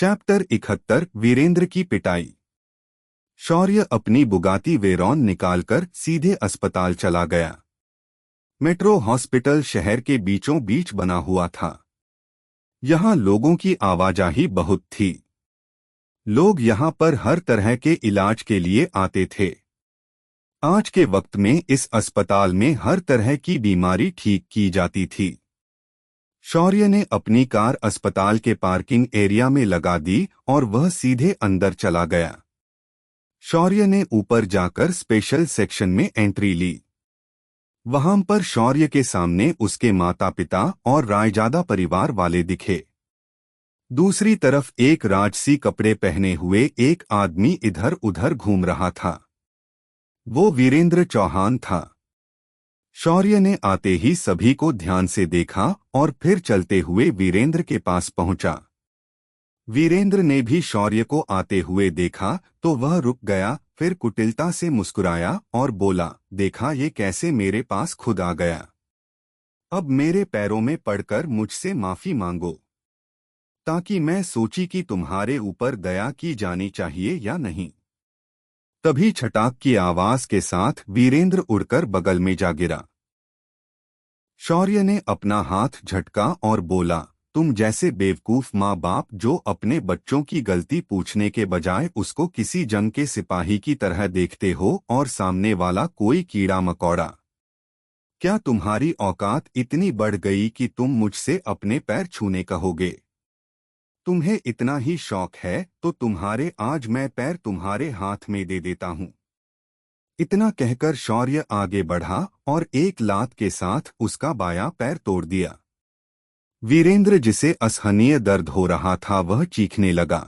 Chapter 71 Virendra की पिटाई। शौर्य अपनी बुगाती वेरॉन निकालकर सीधे अस्पताल चला गया। मेट्रो हॉस्पिटल शहर के बीचों बीच बना हुआ था। यहाँ लोगों की आवाजाही बहुत थी। लोग यहाँ पर हर तरह के इलाज के लिए आते थे। आज के वक्त में इस अस्पताल में हर तरह की बीमारी ठीक की जाती थी। शौर्य ने अपनी कार अस्पताल के पार्किंग एरिया में लगा दी और वह सीधे अंदर चला गया। शौर्य ने ऊपर जाकर स्पेशल सेक्शन में एंट्री ली। वहां पर शौर्य के सामने उसके माता पिता और रायजादा परिवार वाले दिखे। दूसरी तरफ एक राजसी कपड़े पहने हुए एक आदमी इधर उधर घूम रहा था। वो वीरेंद्र चौहान था। शौर्य ने आते ही सभी को ध्यान से देखा और फिर चलते हुए वीरेंद्र के पास पहुंचा। वीरेंद्र ने भी शौर्य को आते हुए देखा तो वह रुक गया, फिर कुटिलता से मुस्कुराया और बोला, देखा ये कैसे मेरे पास खुद आ गया। अब मेरे पैरों में पड़कर मुझसे माफी मांगो। ताकि मैं सोची कि तुम्हारे ऊपर दया की जानी चाहिए या नहीं। तभी छटाक की आवाज के साथ वीरेंद्र उड़कर बगल में जा गिरा। शौर्य ने अपना हाथ झटका और बोला, तुम जैसे बेवकूफ माँ बाप जो अपने बच्चों की गलती पूछने के बजाय उसको किसी जंग के सिपाही की तरह देखते हो और सामने वाला कोई कीड़ा मकोड़ा। क्या तुम्हारी औकात इतनी बढ़ गई कि तुम मुझसे अपने पैर छूने कहोगे? तुम्हें इतना ही शौक है तो तुम्हारे आज मैं पैर तुम्हारे हाथ में दे देता हूं। इतना कहकर शौर्य आगे बढ़ा और एक लात के साथ उसका बायां पैर तोड़ दिया। वीरेंद्र जिसे असहनीय दर्द हो रहा था वह चीखने लगा।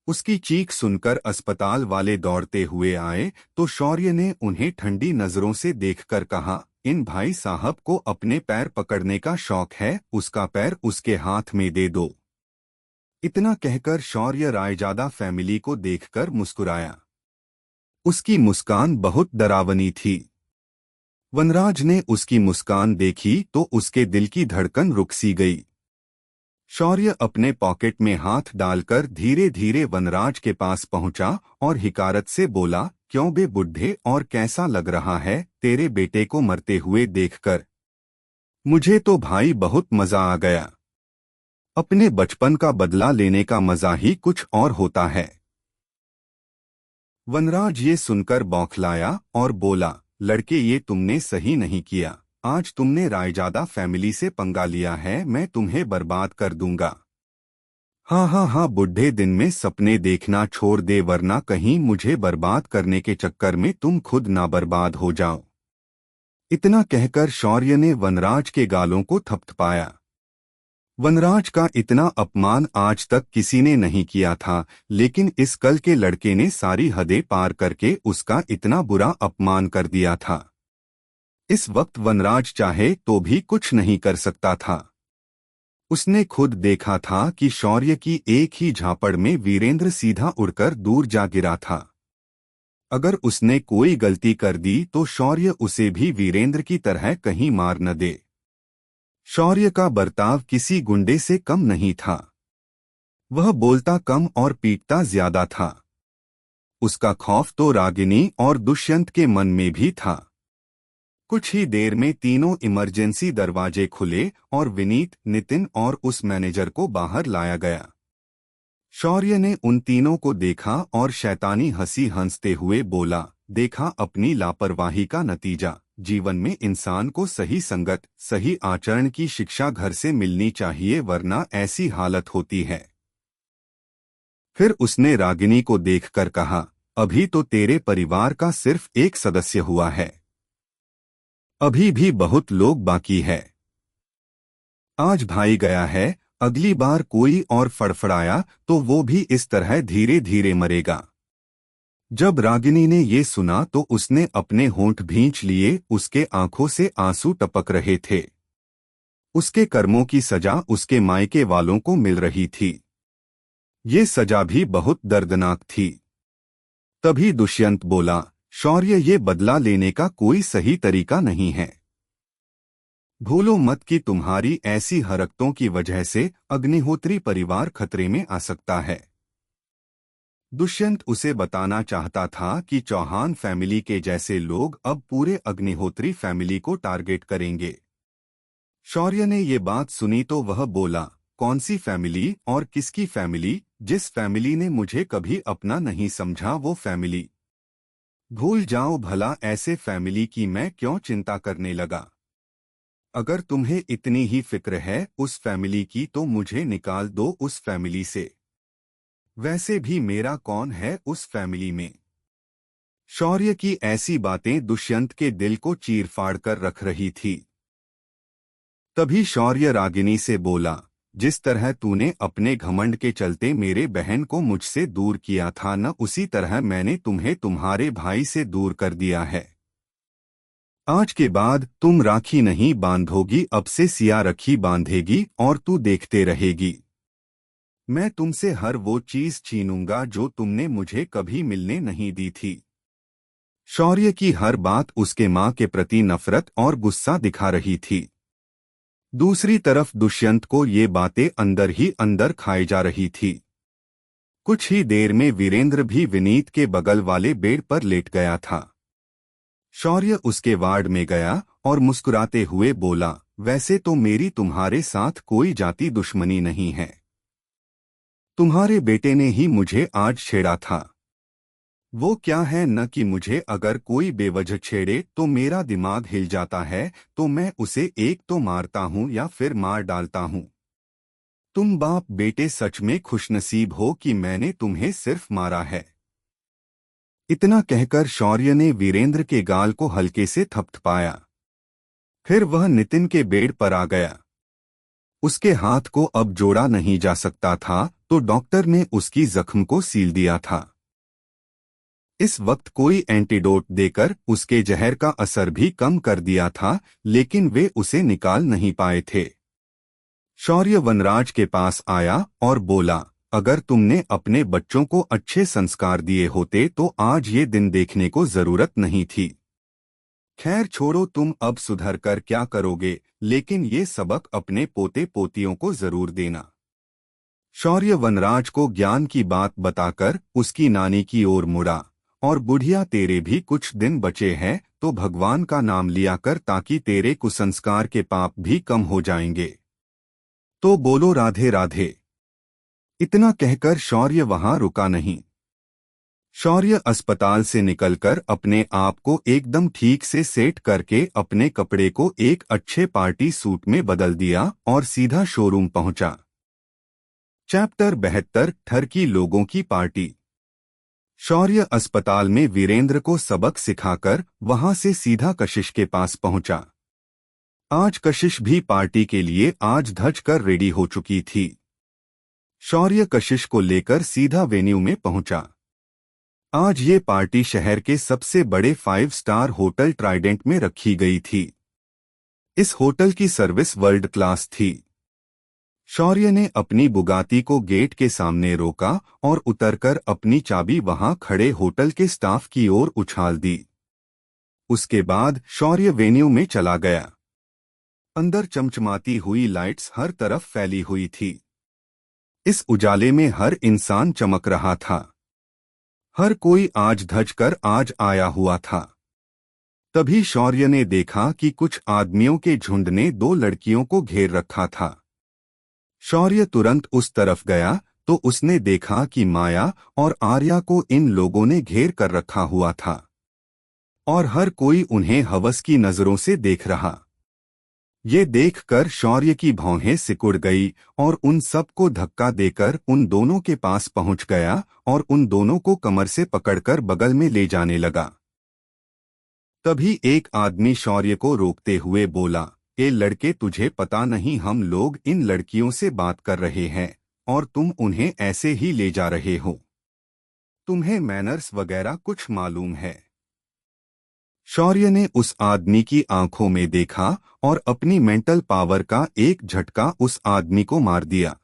उसकी चीख सुनकर अस्पताल वाले दौड़ते हुए आए तो शौर्य ने उन्हें ठंडी नजरों से देखकर कहा, इन भाई साहब को अपने पैर पकड़ने का शौक है, उसका पैर उसके हाथ में दे दो। इतना कहकर शौर्य रायजादा फैमिली को देखकर मुस्कुराया। उसकी मुस्कान बहुत डरावनी थी। वनराज ने उसकी मुस्कान देखी तो उसके दिल की धड़कन रुक सी गई। शौर्य अपने पॉकेट में हाथ डालकर धीरे धीरे वनराज के पास पहुंचा और हिकारत से बोला, क्यों बे बुढ़े, और कैसा लग रहा है तेरे बेटे को मरते हुए देखकर? मुझे तो भाई बहुत मजा आ गया। अपने बचपन का बदला लेने का मजा ही कुछ और होता है। वनराज ये सुनकर बौखलाया और बोला, लड़के ये तुमने सही नहीं किया। आज तुमने रायजादा फैमिली से पंगा लिया है, मैं तुम्हें बर्बाद कर दूंगा। हाँ हाँ हाँ, बुढ़े दिन में सपने देखना छोड़ दे वरना कहीं मुझे बर्बाद करने के चक्कर में तुम खुद ना बर्बाद हो जाओ। इतना कहकर शौर्य ने वनराज के गालों को थपथपाया। वनराज का इतना अपमान आज तक किसी ने नहीं किया था, लेकिन इस कल के लड़के ने सारी हदें पार करके उसका इतना बुरा अपमान कर दिया था। इस वक्त वनराज चाहे तो भी कुछ नहीं कर सकता था। उसने खुद देखा था कि शौर्य की एक ही झापड़ में वीरेंद्र सीधा उड़कर दूर जा गिरा था। अगर उसने कोई गलती कर दी तो शौर्य उसे भी वीरेंद्र की तरह कहीं मार न दे। शौर्य का बर्ताव किसी गुंडे से कम नहीं था। वह बोलता कम और पीटता ज्यादा था। उसका खौफ तो रागिनी और दुष्यंत के मन में भी था। कुछ ही देर में तीनों इमरजेंसी दरवाजे खुले और विनीत, नितिन और उस मैनेजर को बाहर लाया गया। शौर्य ने उन तीनों को देखा और शैतानी हंसी हंसते हुए बोला, देखा अपनी लापरवाही का नतीजा। जीवन में इंसान को सही संगत, सही आचरण की शिक्षा घर से मिलनी चाहिए वरना ऐसी हालत होती है। फिर उसने रागिनी को देखकर कहा, अभी तो तेरे परिवार का सिर्फ एक सदस्य हुआ है। अभी भी बहुत लोग बाकी है। आज भाई गया है, अगली बार कोई और फड़फड़ाया तो वो भी इस तरह धीरे धीरे मरेगा। जब रागिनी ने ये सुना तो उसने अपने होंठ भींच लिए, उसके आंखों से आंसू टपक रहे थे। उसके कर्मों की सजा उसके मायके वालों को मिल रही थी। ये सजा भी बहुत दर्दनाक थी। तभी दुष्यंत बोला, शौर्य ये बदला लेने का कोई सही तरीका नहीं है। भूलो मत कि तुम्हारी ऐसी हरकतों की वजह से अग्निहोत्री परिवार खतरे में आ सकता है। दुष्यंत उसे बताना चाहता था कि चौहान फैमिली के जैसे लोग अब पूरे अग्निहोत्री फैमिली को टारगेट करेंगे। शौर्य ने ये बात सुनी तो वह बोला, कौन सी फैमिली और किसकी फैमिली? जिस फैमिली ने मुझे कभी अपना नहीं समझा वो फैमिली। भूल जाओ भला, ऐसे फैमिली की मैं क्यों चिंता करने लगा। अगर तुम्हें इतनी ही फिक्र है उस फैमिली की तो मुझे निकाल दो उस फैमिली से। वैसे भी मेरा कौन है उस फैमिली में। शौर्य की ऐसी बातें दुष्यंत के दिल को चीर फाड़ कर रख रही थी। तभी शौर्य रागिनी से बोला, जिस तरह तूने अपने घमंड के चलते मेरे बहन को मुझसे दूर किया था न, उसी तरह मैंने तुम्हें तुम्हारे भाई से दूर कर दिया है। आज के बाद तुम राखी नहीं बांधोगी, अब से सिया रखी बांधेगी और तू देखते रहेगी। मैं तुमसे हर वो चीज छीनूंगा जो तुमने मुझे कभी मिलने नहीं दी थी। शौर्य की हर बात उसके मां के प्रति नफरत और गुस्सा दिखा रही थी। दूसरी तरफ दुष्यंत को ये बातें अंदर ही अंदर खाई जा रही थी। कुछ ही देर में वीरेंद्र भी विनीत के बगल वाले बेड पर लेट गया था। शौर्य उसके वार्ड में गया और मुस्कुराते हुए बोला, वैसे तो मेरी तुम्हारे साथ कोई जाति दुश्मनी नहीं है। तुम्हारे बेटे ने ही मुझे आज छेड़ा था। वो क्या है न कि मुझे अगर कोई बेवजह छेड़े तो मेरा दिमाग हिल जाता है, तो मैं उसे एक तो मारता हूं या फिर मार डालता हूं। तुम बाप बेटे सच में खुशनसीब हो कि मैंने तुम्हें सिर्फ मारा है। इतना कहकर शौर्य ने वीरेंद्र के गाल को हल्के से थपथपाया। फिर वह नितिन के बेड पर आ गया। उसके हाथ को अब जोड़ा नहीं जा सकता था तो डॉक्टर ने उसकी जख्म को सील दिया था। इस वक्त कोई एंटीडोट देकर उसके जहर का असर भी कम कर दिया था, लेकिन वे उसे निकाल नहीं पाए थे। शौर्य वनराज के पास आया और बोला, अगर तुमने अपने बच्चों को अच्छे संस्कार दिए होते तो आज ये दिन देखने को जरूरत नहीं थी। खैर छोड़ो, तुम अब सुधर कर क्या करोगे, लेकिन ये सबक अपने पोते पोतियों को जरूर देना। शौर्य वनराज को ज्ञान की बात बताकर उसकी नानी की ओर मुड़ा, और बुढ़िया तेरे भी कुछ दिन बचे हैं तो भगवान का नाम लिया कर, ताकि तेरे कुसंस्कार के पाप भी कम हो जाएंगे। तो बोलो राधे राधे। इतना कहकर शौर्य वहां रुका नहीं। शौर्य अस्पताल से निकलकर अपने आप को एकदम ठीक से सेट करके अपने कपड़े को एक अच्छे पार्टी सूट में बदल दिया और सीधा शोरूम पहुंचा। चैप्टर 72 ठरकी लोगों की पार्टी। शौर्य अस्पताल में वीरेंद्र को सबक सिखाकर वहां से सीधा कशिश के पास पहुंचा। आज कशिश भी पार्टी के लिए आज धज कर रेडी हो चुकी थी। शौर्य कशिश को लेकर सीधा वेन्यू में पहुंचा। आज ये पार्टी शहर के सबसे बड़े 5 स्टार होटल ट्राइडेंट में रखी गई थी। इस होटल की सर्विस वर्ल्ड क्लास थी। शौर्य ने अपनी बुगाती को गेट के सामने रोका और उतरकर अपनी चाबी वहां खड़े होटल के स्टाफ की ओर उछाल दी। उसके बाद शौर्य वेन्यू में चला गया। अंदर चमचमाती हुई लाइट्स हर तरफ फैली हुई थी। इस उजाले में हर इंसान चमक रहा था। हर कोई आज धज कर आज आया हुआ था। तभी शौर्य ने देखा कि कुछ आदमियों के झुंड ने 2 लड़कियों को घेर रखा था। शौर्य तुरंत उस तरफ गया तो उसने देखा कि माया और आर्या को इन लोगों ने घेर कर रखा हुआ था और हर कोई उन्हें हवस की नजरों से देख रहा। ये देखकर शौर्य की भौहें सिकुड़ गई और उन सबको धक्का देकर उन दोनों के पास पहुंच गया और उन दोनों को कमर से पकड़कर बगल में ले जाने लगा। तभी एक आदमी शौर्य को रोकते हुए बोला, ए लड़के, तुझे पता नहीं हम लोग इन लड़कियों से बात कर रहे हैं और तुम उन्हें ऐसे ही ले जा रहे हो। तुम्हें मैनर्स वगैरह कुछ मालूम है? शौर्य ने उस आदमी की आंखों में देखा और अपनी मेंटल पावर का एक झटका उस आदमी को मार दिया।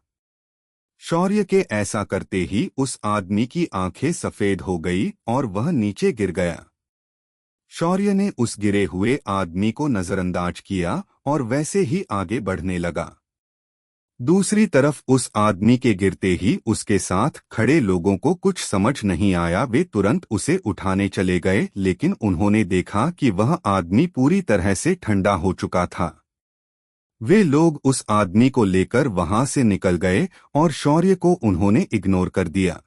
शौर्य के ऐसा करते ही उस आदमी की आंखें सफेद हो गई और वह नीचे गिर गया। शौर्य ने उस गिरे हुए आदमी को नजरअंदाज किया और वैसे ही आगे बढ़ने लगा। दूसरी तरफ उस आदमी के गिरते ही उसके साथ खड़े लोगों को कुछ समझ नहीं आया। वे तुरंत उसे उठाने चले गए, लेकिन उन्होंने देखा कि वह आदमी पूरी तरह से ठंडा हो चुका था। वे लोग उस आदमी को लेकर वहां से निकल गए और शौर्य को उन्होंने इग्नोर कर दिया।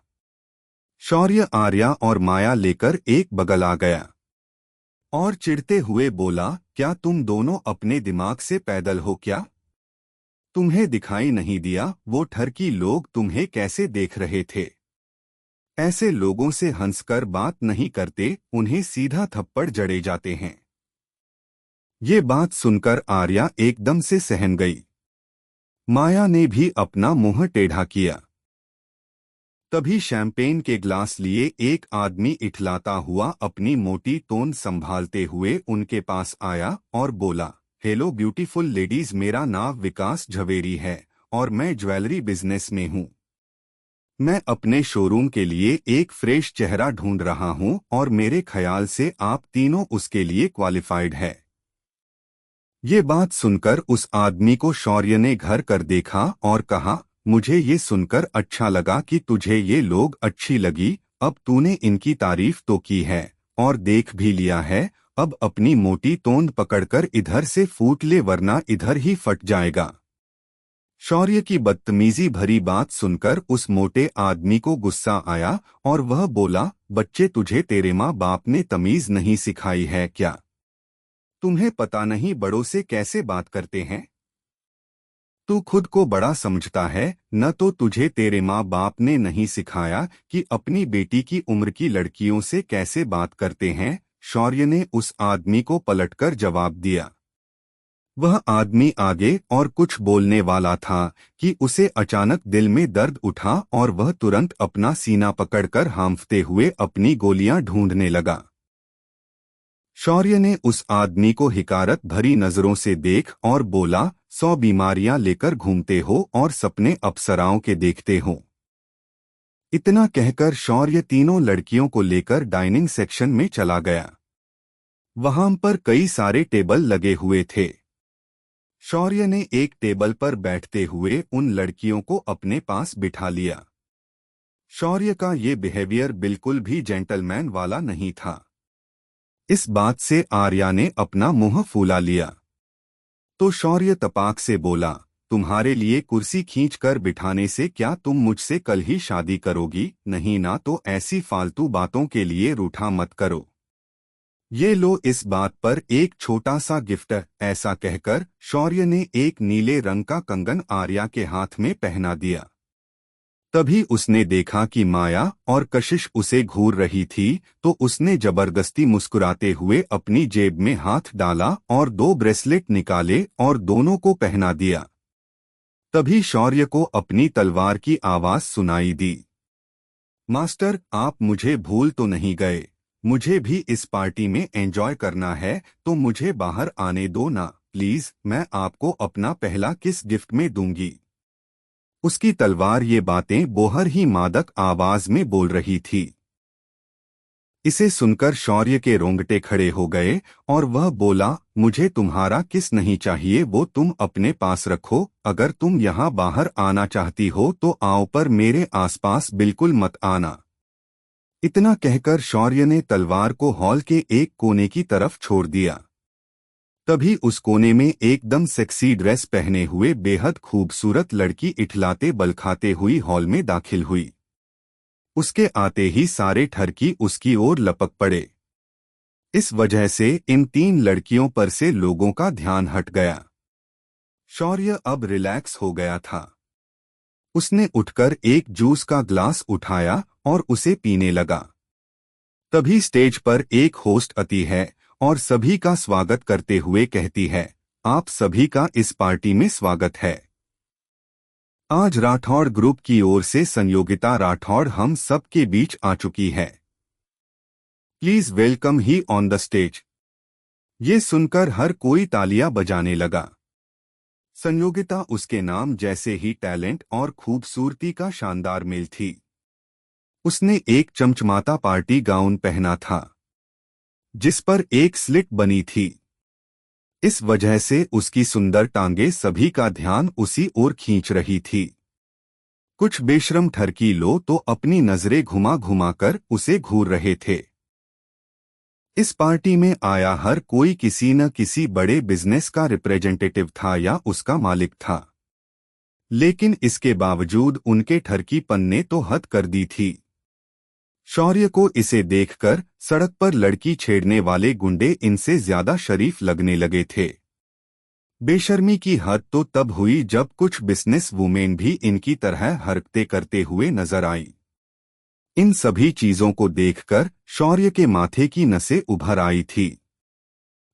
शौर्य आर्या और माया लेकर एक बगल आ गया और चिढ़ते हुए बोला, क्या तुम दोनों अपने दिमाग से पैदल हो क्या? तुम्हें दिखाई नहीं दिया वो ठरकी लोग तुम्हें कैसे देख रहे थे? ऐसे लोगों से हंसकर बात नहीं करते, उन्हें सीधा थप्पड़ जड़े जाते हैं। ये बात सुनकर आर्या एकदम से सहम गई। माया ने भी अपना मुंह टेढ़ा किया। तभी शैंपेन के ग्लास लिए एक आदमी इठलाता हुआ अपनी मोटी तोंद संभालते हुए उनके पास आया और बोला, हेलो ब्यूटीफुल लेडीज, मेरा नाम विकास झवेरी है और मैं ज्वेलरी बिजनेस में हूँ। मैं अपने शोरूम के लिए एक फ्रेश चेहरा ढूंढ रहा हूँ और मेरे ख्याल से आप तीनों उसके लिए क्वालिफाइड है। ये बात सुनकर उस आदमी को शौर्य ने घर कर देखा और कहा, मुझे ये सुनकर अच्छा लगा कि तुझे ये लोग अच्छी लगी। अब तूने इनकी तारीफ तो की है और देख भी लिया है, अब अपनी मोटी तोंद पकड़कर इधर से फूट ले वरना इधर ही फट जाएगा। शौर्य की बदतमीजी भरी बात सुनकर उस मोटे आदमी को गुस्सा आया और वह बोला, बच्चे तुझे तेरे माँ बाप ने तमीज नहीं सिखाई है क्या? तुम्हें पता नहीं बड़ों से कैसे बात करते हैं? तू खुद को बड़ा समझता है, न तो तुझे तेरे माँ बाप ने नहीं सिखाया कि अपनी बेटी की उम्र की लड़कियों से कैसे बात करते हैं। शौर्य ने उस आदमी को पलटकर जवाब दिया। वह आदमी आगे और कुछ बोलने वाला था कि उसे अचानक दिल में दर्द उठा और वह तुरंत अपना सीना पकड़कर हांफते हुए अपनी गोलियां ढूंढने लगा। शौर्य ने उस आदमी को हिकारत भरी नजरों से देख और बोला, 100 बीमारियां लेकर घूमते हो और सपने अप्सराओं के देखते हो। इतना कहकर शौर्य तीनों लड़कियों को लेकर डाइनिंग सेक्शन में चला गया। वहां पर कई सारे टेबल लगे हुए थे। शौर्य ने एक टेबल पर बैठते हुए उन लड़कियों को अपने पास बिठा लिया। शौर्य का ये बिहेवियर बिल्कुल भी जेंटलमैन वाला नहीं था। इस बात से आर्या ने अपना मुंह फूला लिया तो शौर्य तपाक से बोला, तुम्हारे लिए कुर्सी खींचकर बिठाने से क्या तुम मुझसे कल ही शादी करोगी? नहीं ना तो ऐसी फालतू बातों के लिए रूठा मत करो। ये लो इस बात पर एक छोटा सा गिफ्ट। ऐसा कहकर शौर्य ने एक नीले रंग का कंगन आर्या के हाथ में पहना दिया। तभी उसने देखा कि माया और कशिश उसे घूर रही थी, तो उसने जबरदस्ती मुस्कुराते हुए अपनी जेब में हाथ डाला और 2 ब्रेसलेट निकाले और दोनों को पहना दिया। तभी शौर्य को अपनी तलवार की आवाज सुनाई दी। मास्टर, आप मुझे भूल तो नहीं गए? मुझे भी इस पार्टी में एंजॉय करना है, तो मुझे बाहर आने दो ना प्लीज, मैं आपको अपना पहला किस गिफ्ट में दूंगी। उसकी तलवार ये बातें बोहर ही मादक आवाज में बोल रही थी। इसे सुनकर शौर्य के रोंगटे खड़े हो गए और वह बोला, मुझे तुम्हारा किस नहीं चाहिए, वो तुम अपने पास रखो। अगर तुम यहाँ बाहर आना चाहती हो तो आओ, पर मेरे आसपास बिल्कुल मत आना। इतना कहकर शौर्य ने तलवार को हॉल के एक कोने की तरफ छोड़ दिया। तभी उस कोने में एकदम सेक्सी ड्रेस पहने हुए बेहद खूबसूरत लड़की इठलाते बलखाते हुई हॉल में दाखिल हुई। उसके आते ही सारे ठरकी उसकी ओर लपक पड़े। इस वजह से इन 3 लड़कियों पर से लोगों का ध्यान हट गया। शौर्य अब रिलैक्स हो गया था। उसने उठकर एक जूस का ग्लास उठाया और उसे पीने लगा। तभी स्टेज पर एक होस्ट आती है और सभी का स्वागत करते हुए कहती है, आप सभी का इस पार्टी में स्वागत है। आज राठौड़ ग्रुप की ओर से संयोगिता राठौड़ हम सब के बीच आ चुकी है। Please welcome he on the stage. ये सुनकर हर कोई तालियां बजाने लगा। संयोगिता उसके नाम जैसे ही टैलेंट और खूबसूरती का शानदार मेल थी। उसने एक चमचमाता पार्टी गाउन पहना था। जिस पर एक स्लिट बनी थी। इस वजह से उसकी सुंदर टांगे सभी का ध्यान उसी ओर खींच रही थी। कुछ बेशरम ठरकी लो तो अपनी नजरें घुमा घुमा कर उसे घूर रहे थे। इस पार्टी में आया हर कोई किसी न किसी बड़े बिजनेस का रिप्रेजेंटेटिव था या उसका मालिक था, लेकिन इसके बावजूद उनके ठरकीपन ने तो हद कर दी थी। शौर्य को इसे देखकर सड़क पर लड़की छेड़ने वाले गुंडे इनसे ज्यादा शरीफ लगने लगे थे। बेशर्मी की हद तो तब हुई जब कुछ बिजनेस वुमेन भी इनकी तरह हरकतें करते हुए नजर आई। इन सभी चीजों को देखकर शौर्य के माथे की नसें उभर आई थी।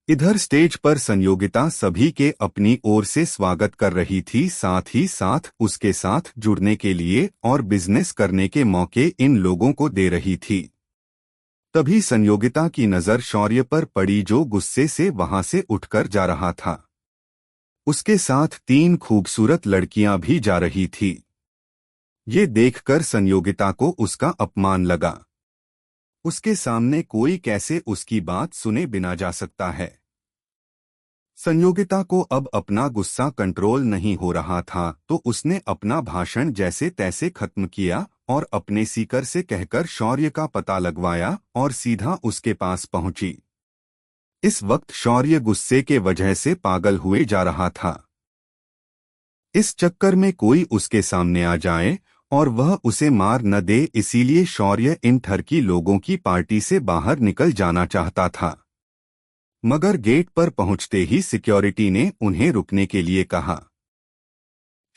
इधर स्टेज पर संयोगिता सभी के अपनी ओर से स्वागत कर रही थी, साथ ही साथ उसके साथ जुड़ने के लिए और बिजनेस करने के मौके इन लोगों को दे रही थी। तभी संयोगिता की नजर शौर्य पर पड़ी, जो गुस्से से वहां से उठकर जा रहा था। उसके साथ 3 खूबसूरत लड़कियां भी जा रही थी। ये देखकर संयोगिता को उसका अपमान लगा। उसके सामने कोई कैसे उसकी बात सुने बिना जा सकता है। संयोगिता को अब अपना गुस्सा कंट्रोल नहीं हो रहा था, तो उसने अपना भाषण जैसे तैसे खत्म किया और अपने सीकर से कहकर शौर्य का पता लगवाया और सीधा उसके पास पहुंची। इस वक्त शौर्य गुस्से के वजह से पागल हुए जा रहा था। इस चक्कर में कोई उसके सामने आ जाए और वह उसे मार न दे, इसीलिए शौर्य इन ठरकी लोगों की पार्टी से बाहर निकल जाना चाहता था। मगर गेट पर पहुंचते ही सिक्योरिटी ने उन्हें रुकने के लिए कहा।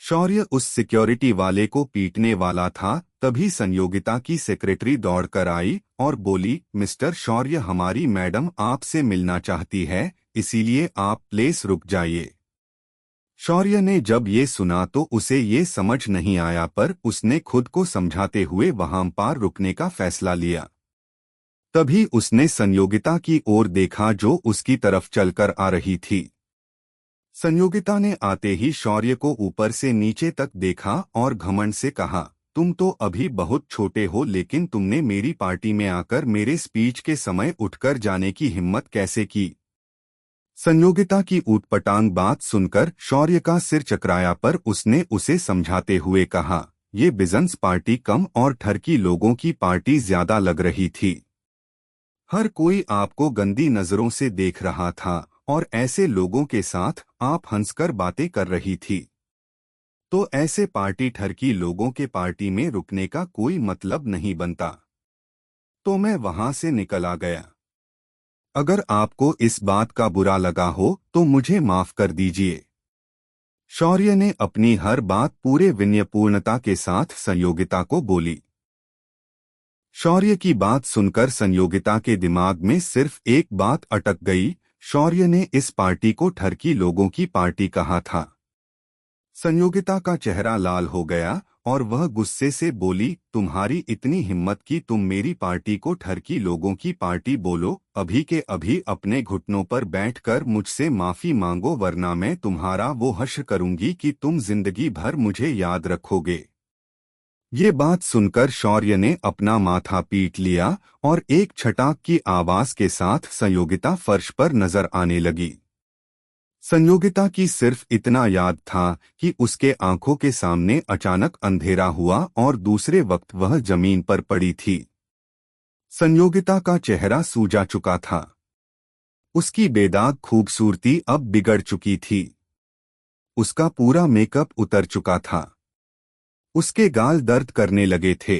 शौर्य उस सिक्योरिटी वाले को पीटने वाला था, तभी संयोगिता की सेक्रेटरी दौड़कर आई और बोली, मिस्टर शौर्य, हमारी मैडम आपसे मिलना चाहती है, इसीलिए आप प्लीज रुक जाइए। शौर्य ने जब ये सुना तो उसे ये समझ नहीं आया, पर उसने खुद को समझाते हुए वहां पार रुकने का फैसला लिया। तभी उसने संयोगिता की ओर देखा जो उसकी तरफ चलकर आ रही थी। संयोगिता ने आते ही शौर्य को ऊपर से नीचे तक देखा और घमंड से कहा, तुम तो अभी बहुत छोटे हो, लेकिन तुमने मेरी पार्टी में आकर मेरे स्पीच के समय उठकर जाने की हिम्मत कैसे की। संयोगिता की ऊटपटांग बात सुनकर शौर्य का सिर चकराया, पर उसने उसे समझाते हुए कहा, ये बिजनेस पार्टी कम और ठरकी लोगों की पार्टी ज्यादा लग रही थी। हर कोई आपको गंदी नजरों से देख रहा था और ऐसे लोगों के साथ आप हंसकर बातें कर रही थी। तो ऐसे पार्टी ठरकी लोगों के पार्टी में रुकने का कोई मतलब नहीं बनता। तो मैं वहां से निकल आ गया। अगर आपको इस बात का बुरा लगा हो तो मुझे माफ कर दीजिए। शौर्य ने अपनी हर बात पूरे विनयपूर्णता के साथ संयोगिता को बोली। शौर्य की बात सुनकर संयोगिता के दिमाग में सिर्फ एक बात अटक गई, शौर्य ने इस पार्टी को ठरकी लोगों की पार्टी कहा था। संयोगिता का चेहरा लाल हो गया और वह गुस्से से बोली, तुम्हारी इतनी हिम्मत कि तुम मेरी पार्टी को ठरकी लोगों की पार्टी बोलो, अभी के अभी अपने घुटनों पर बैठकर मुझसे माफी मांगो, वरना मैं तुम्हारा वो हश्र करूंगी कि तुम जिंदगी भर मुझे याद रखोगे। ये बात सुनकर शौर्य ने अपना माथा पीट लिया और एक छटाक की आवाज के साथ संयोगिता फर्श पर नजर आने लगी। संयोगिता की सिर्फ इतना याद था कि उसके आंखों के सामने अचानक अंधेरा हुआ और दूसरे वक्त वह जमीन पर पड़ी थी। संयोगिता का चेहरा सूजा चुका था। उसकी बेदाग खूबसूरती अब बिगड़ चुकी थी। उसका पूरा मेकअप उतर चुका था। उसके गाल दर्द करने लगे थे।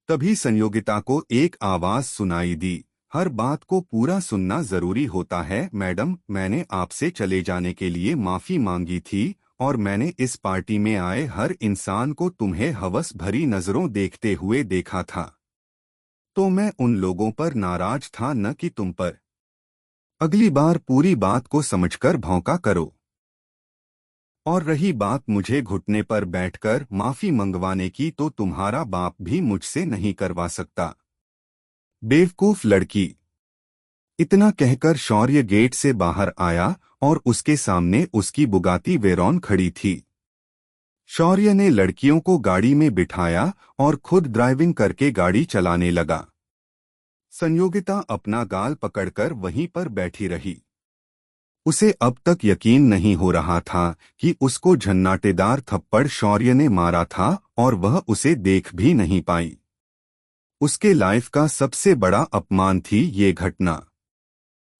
तभी संयोगिता को एक आवाज सुनाई दी, हर बात को पूरा सुनना जरूरी होता है मैडम, मैंने आपसे चले जाने के लिए माफी मांगी थी और मैंने इस पार्टी में आए हर इंसान को तुम्हें हवस भरी नजरों देखते हुए देखा था, तो मैं उन लोगों पर नाराज था, न कि तुम पर। अगली बार पूरी बात को समझकर भौंका करो। और रही बात मुझे घुटने पर बैठकर माफी मंगवाने की, तो तुम्हारा बाप भी मुझसे नहीं करवा सकता। बेवकूफ लड़की। इतना कहकर शौर्य गेट से बाहर आया और उसके सामने उसकी बुगाती वेरॉन खड़ी थी। शौर्य ने लड़कियों को गाड़ी में बिठाया और खुद ड्राइविंग करके गाड़ी चलाने लगा। संयोगिता अपना गाल पकड़कर वहीं पर बैठी रही। उसे अब तक यकीन नहीं हो रहा था कि उसको झन्नाटेदार थप्पड़ शौर्य ने मारा था और वह उसे देख भी नहीं पाई। उसके लाइफ का सबसे बड़ा अपमान थी ये घटना।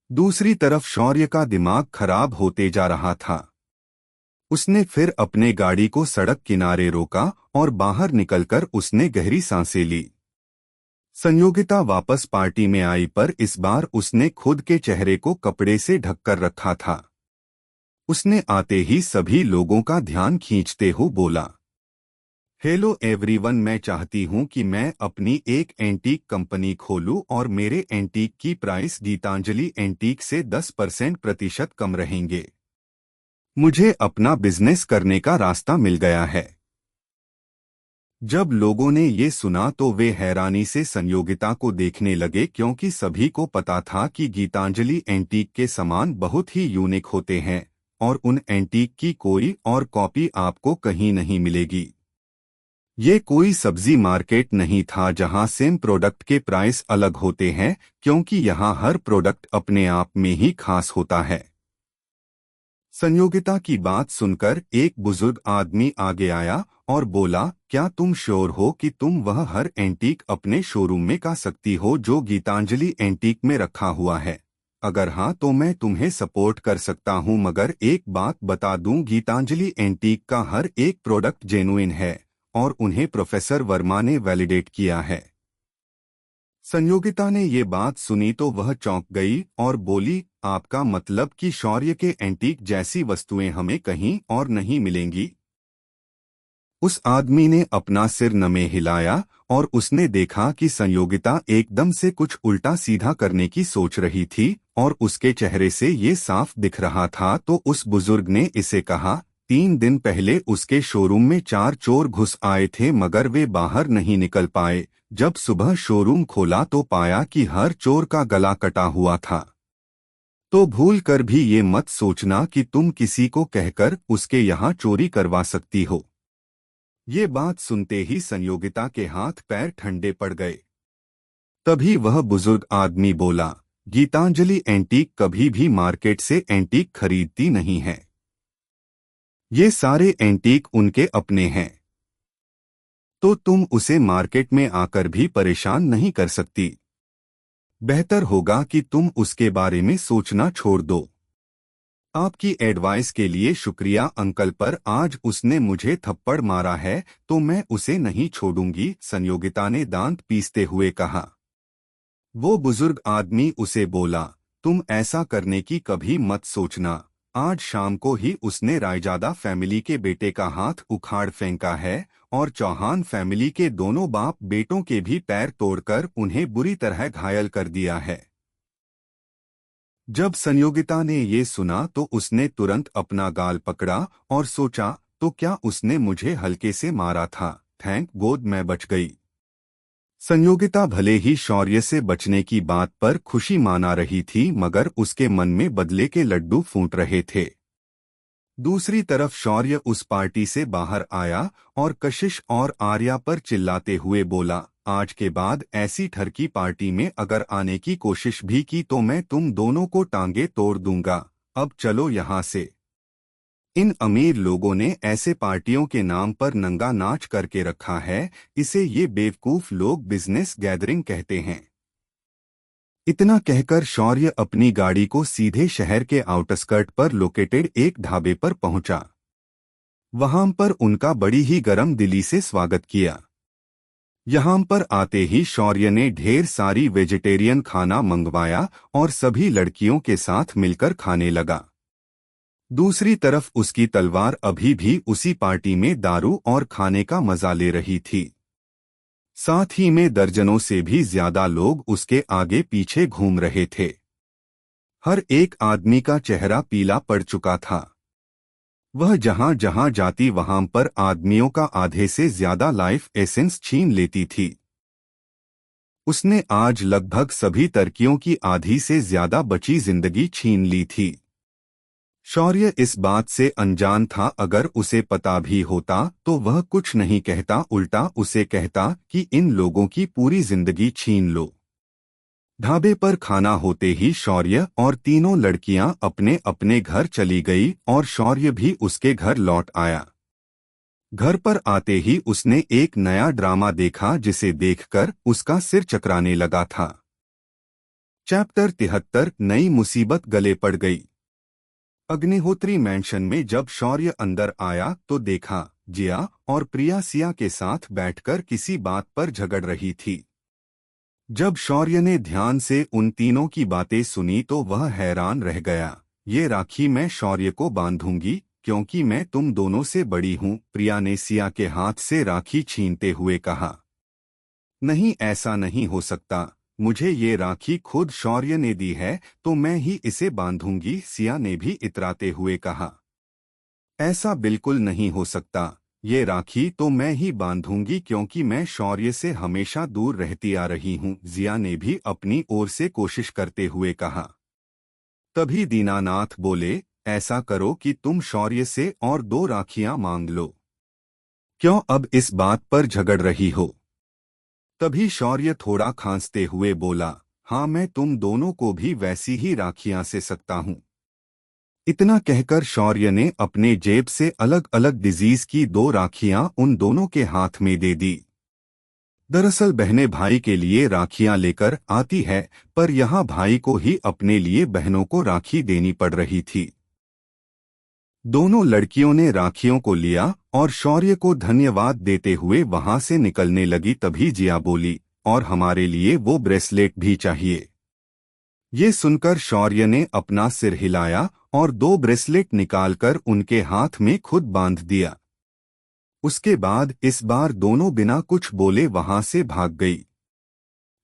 दूसरी तरफ शौर्य का दिमाग खराब होते जा रहा था। उसने फिर अपने गाड़ी को सड़क किनारे रोका और बाहर निकलकर उसने गहरी सांसें ली। संयोगिता वापस पार्टी में आई, पर इस बार उसने खुद के चेहरे को कपड़े से ढककर रखा था। उसने आते ही सभी लोगों का ध्यान खींचते हुए बोला, हेलो एवरीवन, मैं चाहती हूं कि मैं अपनी एक एंटीक कंपनी खोलूं और मेरे एंटीक की प्राइस गीतांजलि एंटीक से 10% कम रहेंगे। मुझे अपना बिजनेस करने का रास्ता मिल गया है। जब लोगों ने ये सुना तो वे हैरानी से संयोगिता को देखने लगे, क्योंकि सभी को पता था कि गीतांजलि एंटीक के सामान बहुत ही यूनिक होते हैं और उन एंटीक की कोई और कॉपी आपको कहीं नहीं मिलेगी। ये कोई सब्जी मार्केट नहीं था जहां सेम प्रोडक्ट के प्राइस अलग होते हैं, क्योंकि यहाँ हर प्रोडक्ट अपने आप में ही खास होता है। संयोगिता की बात सुनकर एक बुजुर्ग आदमी आगे आया और बोला, क्या तुम श्योर हो कि तुम वह हर एंटीक अपने शोरूम में ला सकती हो जो गीतांजलि एंटीक में रखा हुआ है? अगर हाँ तो मैं तुम्हें सपोर्ट कर सकता हूँ, मगर एक बात बता दूं, गीतांजलि एंटीक का हर एक प्रोडक्ट जेन्युइन है और उन्हें प्रोफेसर वर्मा ने वैलिडेट किया है। संयोगिता ने ये बात सुनी तो वह चौंक गई और बोली, आपका मतलब कि शौर्य के एंटीक जैसी वस्तुएं हमें कहीं और नहीं मिलेंगी? उस आदमी ने अपना सिर नमे हिलाया और उसने देखा कि संयोगिता एकदम से कुछ उल्टा सीधा करने की सोच रही थी और उसके चेहरे से ये साफ दिख रहा था। तो उस बुजुर्ग ने इसे कहा, 3 दिन पहले उसके शोरूम में 4 चोर घुस आए थे, मगर वे बाहर नहीं निकल पाए। जब सुबह शोरूम खोला तो पाया कि हर चोर का गला कटा हुआ था। तो भूल कर भी ये मत सोचना कि तुम किसी को कहकर उसके यहाँ चोरी करवा सकती हो। ये बात सुनते ही संयोगिता के हाथ पैर ठंडे पड़ गए। तभी वह बुजुर्ग आदमी बोला, गीतांजलि एंटीक कभी भी मार्केट से एंटीक खरीदती नहीं है। ये सारे एंटीक उनके अपने हैं। तो तुम उसे मार्केट में आकर भी परेशान नहीं कर सकती। बेहतर होगा कि तुम उसके बारे में सोचना छोड़ दो। आपकी एडवाइस के लिए शुक्रिया अंकल, पर आज उसने मुझे थप्पड़ मारा है तो मैं उसे नहीं छोड़ूंगी, संयोगिता ने दांत पीसते हुए कहा। वो बुजुर्ग आदमी उसे बोला, तुम ऐसा करने की कभी मत सोचना। आज शाम को ही उसने रायजादा फैमिली के बेटे का हाथ उखाड़ फेंका है और चौहान फैमिली के दोनों बाप बेटों के भी पैर तोड़कर उन्हें बुरी तरह घायल कर दिया है। जब संयोगिता ने ये सुना तो उसने तुरंत अपना गाल पकड़ा और सोचा, तो क्या उसने मुझे हल्के से मारा था? थैंक गॉड मैं बच गई। संयोगिता भले ही शौर्य से बचने की बात पर खुशी माना रही थी, मगर उसके मन में बदले के लड्डू फूट रहे थे। दूसरी तरफ शौर्य उस पार्टी से बाहर आया और कशिश और आर्या पर चिल्लाते हुए बोला, आज के बाद ऐसी ठरकी पार्टी में अगर आने की कोशिश भी की तो मैं तुम दोनों को टांगे तोड़ दूंगा। अब चलो यहाँ से। इन अमीर लोगों ने ऐसे पार्टियों के नाम पर नंगा नाच करके रखा है, इसे ये बेवकूफ लोग बिजनेस गैदरिंग कहते हैं। इतना कहकर शौर्य अपनी गाड़ी को सीधे शहर के आउटस्कर्ट पर लोकेटेड एक ढाबे पर पहुंचा। वहां पर उनका बड़ी ही गरम दिली से स्वागत किया। यहाँ पर आते ही शौर्य ने ढेर सारी वेजिटेरियन खाना मंगवाया और सभी लड़कियों के साथ मिलकर खाने लगा। दूसरी तरफ उसकी तलवार अभी भी उसी पार्टी में दारू और खाने का मजा ले रही थी। साथ ही में दर्जनों से भी ज्यादा लोग उसके आगे पीछे घूम रहे थे। हर एक आदमी का चेहरा पीला पड़ चुका था। वह जहां जहां जाती वहां पर आदमियों का आधे से ज्यादा लाइफ एसेंस छीन लेती थी। उसने आज लगभग सभी तरकियों की आधी से ज्यादा बची जिंदगी छीन ली थी। शौर्य इस बात से अनजान था। अगर उसे पता भी होता तो वह कुछ नहीं कहता, उल्टा उसे कहता कि इन लोगों की पूरी जिंदगी छीन लो। ढाबे पर खाना होते ही शौर्य और तीनों लड़कियां अपने अपने घर चली गई और शौर्य भी उसके घर लौट आया। घर पर आते ही उसने एक नया ड्रामा देखा जिसे देखकर उसका सिर चकराने लगा था। चैप्टर 73 नई मुसीबत गले पड़ गई। अग्निहोत्री मैंशन में जब शौर्य अंदर आया तो देखा जिया और प्रिया सिया के साथ बैठकर किसी बात पर झगड़ रही थी। जब शौर्य ने ध्यान से उन तीनों की बातें सुनी तो वह हैरान रह गया। ये राखी मैं शौर्य को बांधूंगी क्योंकि मैं तुम दोनों से बड़ी हूं, प्रिया ने सिया के हाथ से राखी छीनते हुए कहा। नहीं, ऐसा नहीं हो सकता, मुझे ये राखी खुद शौर्य ने दी है तो मैं ही इसे बांधूंगी, सिया ने भी इतराते हुए कहा। ऐसा बिल्कुल नहीं हो सकता, ये राखी तो मैं ही बांधूंगी क्योंकि मैं शौर्य से हमेशा दूर रहती आ रही हूँ, जिया ने भी अपनी ओर से कोशिश करते हुए कहा। तभी दीनानाथ बोले, ऐसा करो कि तुम शौर्य से और 2 राखियां मांग लो। क्यों अब इस बात पर झगड़ रही हो? तभी शौर्य थोड़ा खांसते हुए बोला, हाँ, मैं तुम दोनों को भी वैसी ही राखियां से सकता हूँ। इतना कहकर शौर्य ने अपने जेब से अलग अलग डिजीज की 2 राखियां उन दोनों के हाथ में दे दी। दरअसल बहनें भाई के लिए राखियां लेकर आती है, पर यहाँ भाई को ही अपने लिए बहनों को राखी देनी पड़ रही थी। दोनों लड़कियों ने राखियों को लिया और शौर्य को धन्यवाद देते हुए वहां से निकलने लगी। तभी जिया बोली, और हमारे लिए वो ब्रेसलेट भी चाहिए। ये सुनकर शौर्य ने अपना सिर हिलाया और 2 ब्रेसलेट निकालकर उनके हाथ में खुद बांध दिया। उसके बाद इस बार दोनों बिना कुछ बोले वहां से भाग गई।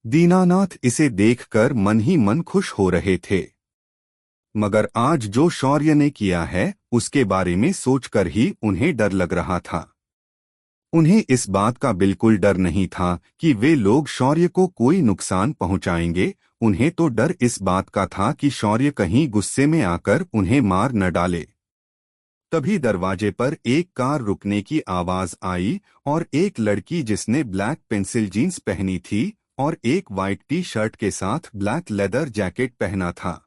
दीनानाथ इसे देखकर मन ही मन खुश हो रहे थे, मगर आज जो शौर्य ने किया है उसके बारे में सोचकर ही उन्हें डर लग रहा था। उन्हें इस बात का बिल्कुल डर नहीं था कि वे लोग शौर्य को कोई नुकसान पहुंचाएंगे। उन्हें तो डर इस बात का था कि शौर्य कहीं गुस्से में आकर उन्हें मार न डाले। तभी दरवाजे पर एक कार रुकने की आवाज आई और एक लड़की जिसने ब्लैक पेंसिल जीन्स पहनी थी और एक वाइट टी शर्ट के साथ ब्लैक लेदर जैकेट पहना था,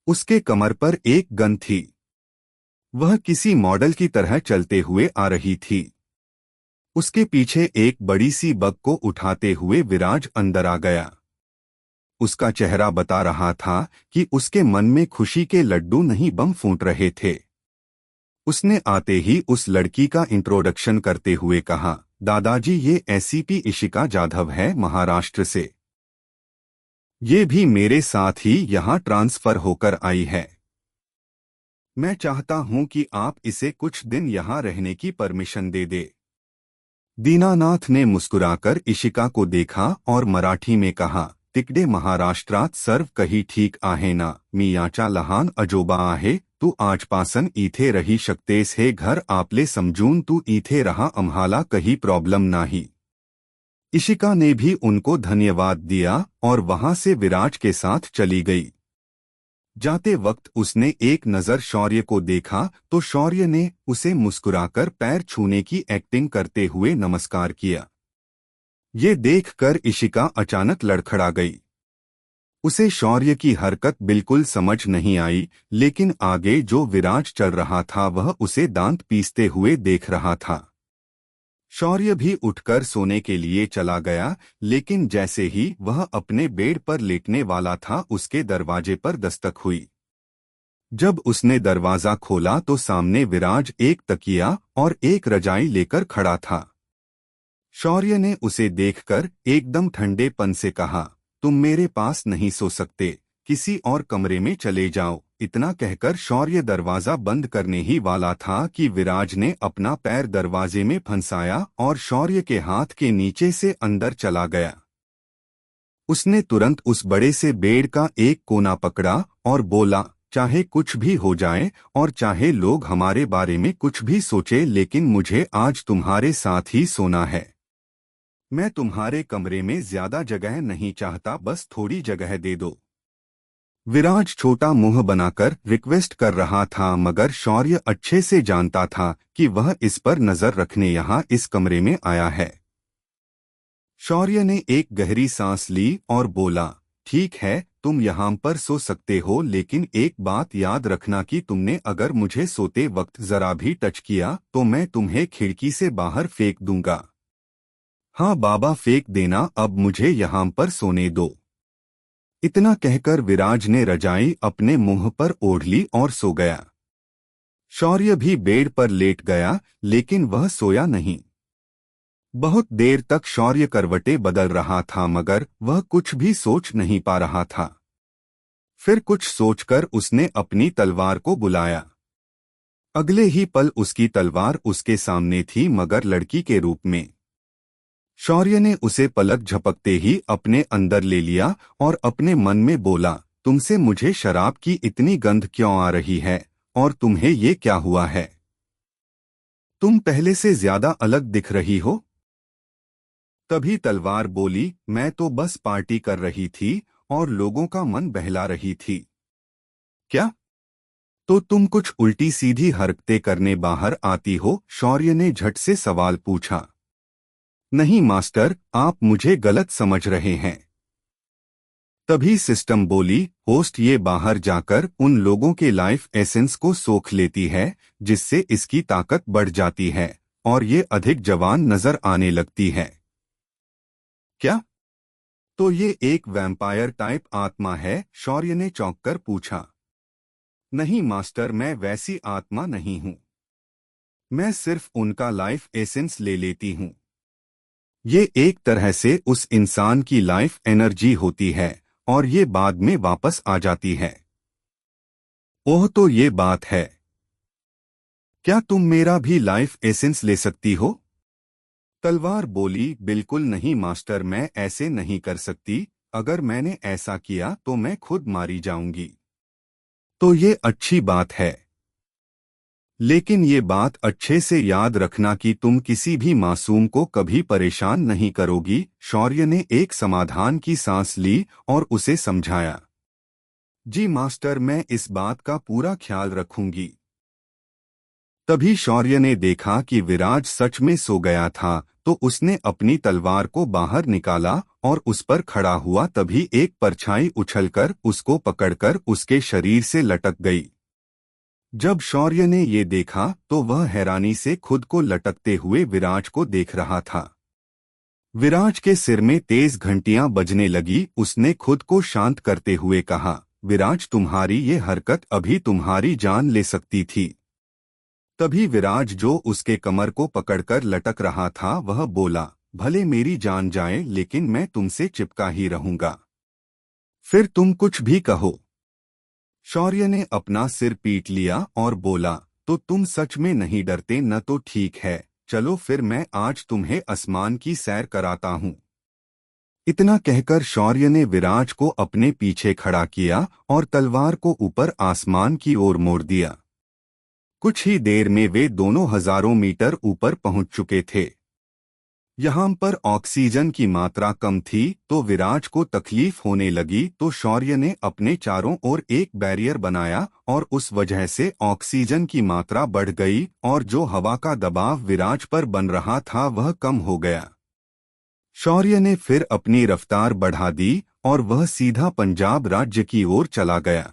उसके कमर पर एक गन थी। वह किसी मॉडल की तरह चलते हुए आ रही थी। उसके पीछे एक बड़ी सी बग को उठाते हुए विराज अंदर आ गया। उसका चेहरा बता रहा था कि उसके मन में खुशी के लड्डू नहीं बम फूट रहे थे। उसने आते ही उस लड़की का इंट्रोडक्शन करते हुए कहा, दादाजी, ये एसीपी इशिका जाधव है, महाराष्ट्र से। ये भी मेरे साथ ही यहाँ ट्रांसफर होकर आई है। मैं चाहता हूँ कि आप इसे कुछ दिन यहाँ रहने की परमिशन दे दे। दीनानाथ ने मुस्कुराकर इशिका को देखा और मराठी में कहा, तिकडे महाराष्ट्रात सर्व कही ठीक आहे ना, मी याचा लहान अजोबा आहे, तू आजपासन इथे रही शकतेस, हे घर आपले समजून तू इथे रहा, आम्हाला कही प्रॉब्लम नाही। इशिका ने भी उनको धन्यवाद दिया और वहां से विराज के साथ चली गई। जाते वक्त उसने एक नजर शौर्य को देखा तो शौर्य ने उसे मुस्कुराकर पैर छूने की एक्टिंग करते हुए नमस्कार किया। ये देखकर इशिका अचानक लड़खड़ा गई। उसे शौर्य की हरकत बिल्कुल समझ नहीं आई, लेकिन आगे जो विराज चल रहा था वह उसे दांत पीसते हुए देख रहा था। शौर्य भी उठकर सोने के लिए चला गया, लेकिन जैसे ही वह अपने बेड पर लेटने वाला था उसके दरवाजे पर दस्तक हुई। जब उसने दरवाजा खोला तो सामने विराज एक तकिया और एक रजाई लेकर खड़ा था। शौर्य ने उसे देखकर एकदम ठंडेपन से कहा, तुम मेरे पास नहीं सो सकते, किसी और कमरे में चले जाओ। इतना कहकर शौर्य दरवाजा बंद करने ही वाला था कि विराज ने अपना पैर दरवाजे में फंसाया और शौर्य के हाथ के नीचे से अंदर चला गया। उसने तुरंत उस बड़े से बेड का एक कोना पकड़ा और बोला, चाहे कुछ भी हो जाए और चाहे लोग हमारे बारे में कुछ भी सोचे, लेकिन मुझे आज तुम्हारे साथ ही सोना है। मैं तुम्हारे कमरे में ज्यादा जगह नहीं चाहता, बस थोड़ी जगह दे दो। विराज छोटा मुंह बनाकर रिक्वेस्ट कर रहा था, मगर शौर्य अच्छे से जानता था कि वह इस पर नजर रखने यहाँ इस कमरे में आया है। शौर्य ने एक गहरी सांस ली और बोला, ठीक है, तुम यहाँ पर सो सकते हो, लेकिन एक बात याद रखना कि तुमने अगर मुझे सोते वक्त जरा भी टच किया तो मैं तुम्हें खिड़की से बाहर फेंक दूंगा। हाँ बाबा, फेंक देना, अब मुझे यहाँ पर सोने दो। इतना कहकर विराज ने रजाई अपने मुंह पर ओढ़ ली और सो गया। शौर्य भी बेड पर लेट गया, लेकिन वह सोया नहीं। बहुत देर तक शौर्य करवटें बदल रहा था, मगर वह कुछ भी सोच नहीं पा रहा था। फिर कुछ सोचकर उसने अपनी तलवार को बुलाया। अगले ही पल उसकी तलवार उसके सामने थी, मगर लड़की के रूप में। शौर्य ने उसे पलक झपकते ही अपने अंदर ले लिया और अपने मन में बोला, तुमसे मुझे शराब की इतनी गंध क्यों आ रही है, और तुम्हें ये क्या हुआ है? तुम पहले से ज्यादा अलग दिख रही हो। तभी तलवार बोली, मैं तो बस पार्टी कर रही थी और लोगों का मन बहला रही थी। क्या? तो तुम कुछ उल्टी सीधी हरकतें करने बाहर आती हो? शौर्य ने झट से सवाल पूछा। नहीं मास्टर, आप मुझे गलत समझ रहे हैं। तभी सिस्टम बोली, होस्ट ये बाहर जाकर उन लोगों के लाइफ एसेंस को सोख लेती है जिससे इसकी ताकत बढ़ जाती है और ये अधिक जवान नजर आने लगती है। क्या? तो ये एक वैम्पायर टाइप आत्मा है? शौर्य ने चौंक कर पूछा। नहीं मास्टर, मैं वैसी आत्मा नहीं हूं। मैं सिर्फ उनका लाइफ एसेंस ले लेती हूं। ये एक तरह से उस इंसान की लाइफ एनर्जी होती है और ये बाद में वापस आ जाती है। ओह, तो ये बात है। क्या तुम मेरा भी लाइफ एसेंस ले सकती हो? तलवार बोली, बिल्कुल नहीं मास्टर, मैं ऐसे नहीं कर सकती। अगर मैंने ऐसा किया तो मैं खुद मारी जाऊंगी। तो ये अच्छी बात है, लेकिन ये बात अच्छे से याद रखना कि तुम किसी भी मासूम को कभी परेशान नहीं करोगी। शौर्य ने एक समाधान की सांस ली और उसे समझाया। जी मास्टर, मैं इस बात का पूरा ख्याल रखूंगी। तभी शौर्य ने देखा कि विराज सच में सो गया था, तो उसने अपनी तलवार को बाहर निकाला और उस पर खड़ा हुआ। तभी एक परछाई उछलकर उसको पकड़कर उसके शरीर से लटक गई। जब शौर्य ने ये देखा तो वह हैरानी से खुद को लटकते हुए विराज को देख रहा था। विराज के सिर में तेज घंटियां बजने लगी। उसने खुद को शांत करते हुए कहा, विराज, तुम्हारी ये हरकत अभी तुम्हारी जान ले सकती थी। तभी विराज, जो उसके कमर को पकड़कर लटक रहा था, वह बोला, भले मेरी जान जाए, लेकिन मैं तुमसे चिपका ही रहूंगा। फिर तुम कुछ भी कहो। शौर्य ने अपना सिर पीट लिया और बोला, तो तुम सच में नहीं डरते न? तो ठीक है, चलो फिर मैं आज तुम्हें आसमान की सैर कराता हूं। इतना कहकर शौर्य ने विराज को अपने पीछे खड़ा किया और तलवार को ऊपर आसमान की ओर मोड़ दिया। कुछ ही देर में वे दोनों हजारों मीटर ऊपर पहुंच चुके थे। यहाँ पर ऑक्सीजन की मात्रा कम थी तो विराज को तकलीफ होने लगी, तो शौर्य ने अपने चारों ओर एक बैरियर बनाया और उस वजह से ऑक्सीजन की मात्रा बढ़ गई और जो हवा का दबाव विराज पर बन रहा था वह कम हो गया। शौर्य ने फिर अपनी रफ्तार बढ़ा दी और वह सीधा पंजाब राज्य की ओर चला गया।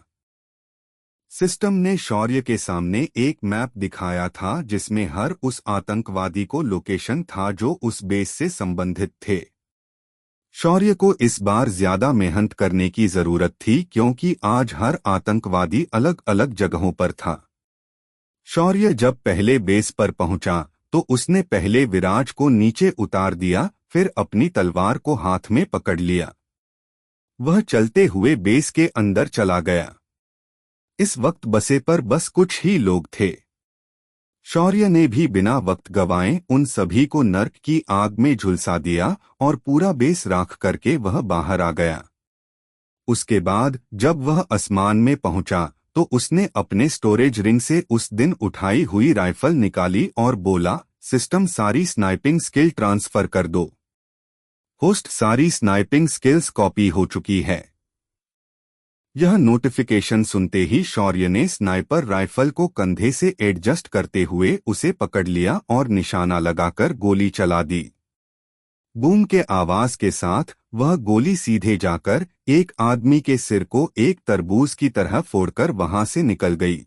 सिस्टम ने शौर्य के सामने एक मैप दिखाया था जिसमें हर उस आतंकवादी को लोकेशन था जो उस बेस से संबंधित थे। शौर्य को इस बार ज्यादा मेहनत करने की जरूरत थी क्योंकि आज हर आतंकवादी अलग अलग जगहों पर था। शौर्य जब पहले बेस पर पहुंचा तो उसने पहले विराज को नीचे उतार दिया, फिर अपनी तलवार को हाथ में पकड़ लिया। वह चलते हुए बेस के अंदर चला गया। इस वक्त बसे पर बस कुछ ही लोग थे। शौर्य ने भी बिना वक्त गवाए उन सभी को नर्क की आग में झुलसा दिया और पूरा बेस राख करके वह बाहर आ गया। उसके बाद जब वह आसमान में पहुंचा तो उसने अपने स्टोरेज रिंग से उस दिन उठाई हुई राइफल निकाली और बोला, सिस्टम, सारी स्नाइपिंग स्किल ट्रांसफर कर दो। होस्ट, सारी स्नाइपिंग स्किल्स कॉपी हो चुकी है। यह नोटिफिकेशन सुनते ही शौर्य ने स्नाइपर राइफल को कंधे से एडजस्ट करते हुए उसे पकड़ लिया और निशाना लगाकर गोली चला दी। बूम के आवाज के साथ वह गोली सीधे जाकर एक आदमी के सिर को एक तरबूज की तरह फोड़कर वहां से निकल गई।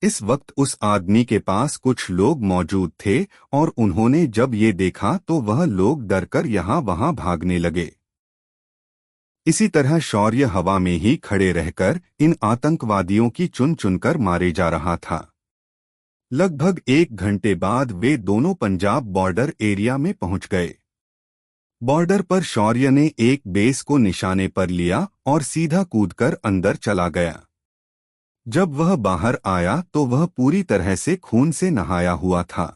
इस वक्त उस आदमी के पास कुछ लोग मौजूद थे और उन्होंने जब ये देखा तो वह लोग डरकर यहां वहां भागने लगे। इसी तरह शौर्य हवा में ही खड़े रहकर इन आतंकवादियों की चुन चुनकर मारे जा रहा था। लगभग 1 घंटे बाद वे दोनों पंजाब बॉर्डर एरिया में पहुंच गए। बॉर्डर पर शौर्य ने एक बेस को निशाने पर लिया और सीधा कूदकर अंदर चला गया। जब वह बाहर आया तो वह पूरी तरह से खून से नहाया हुआ था।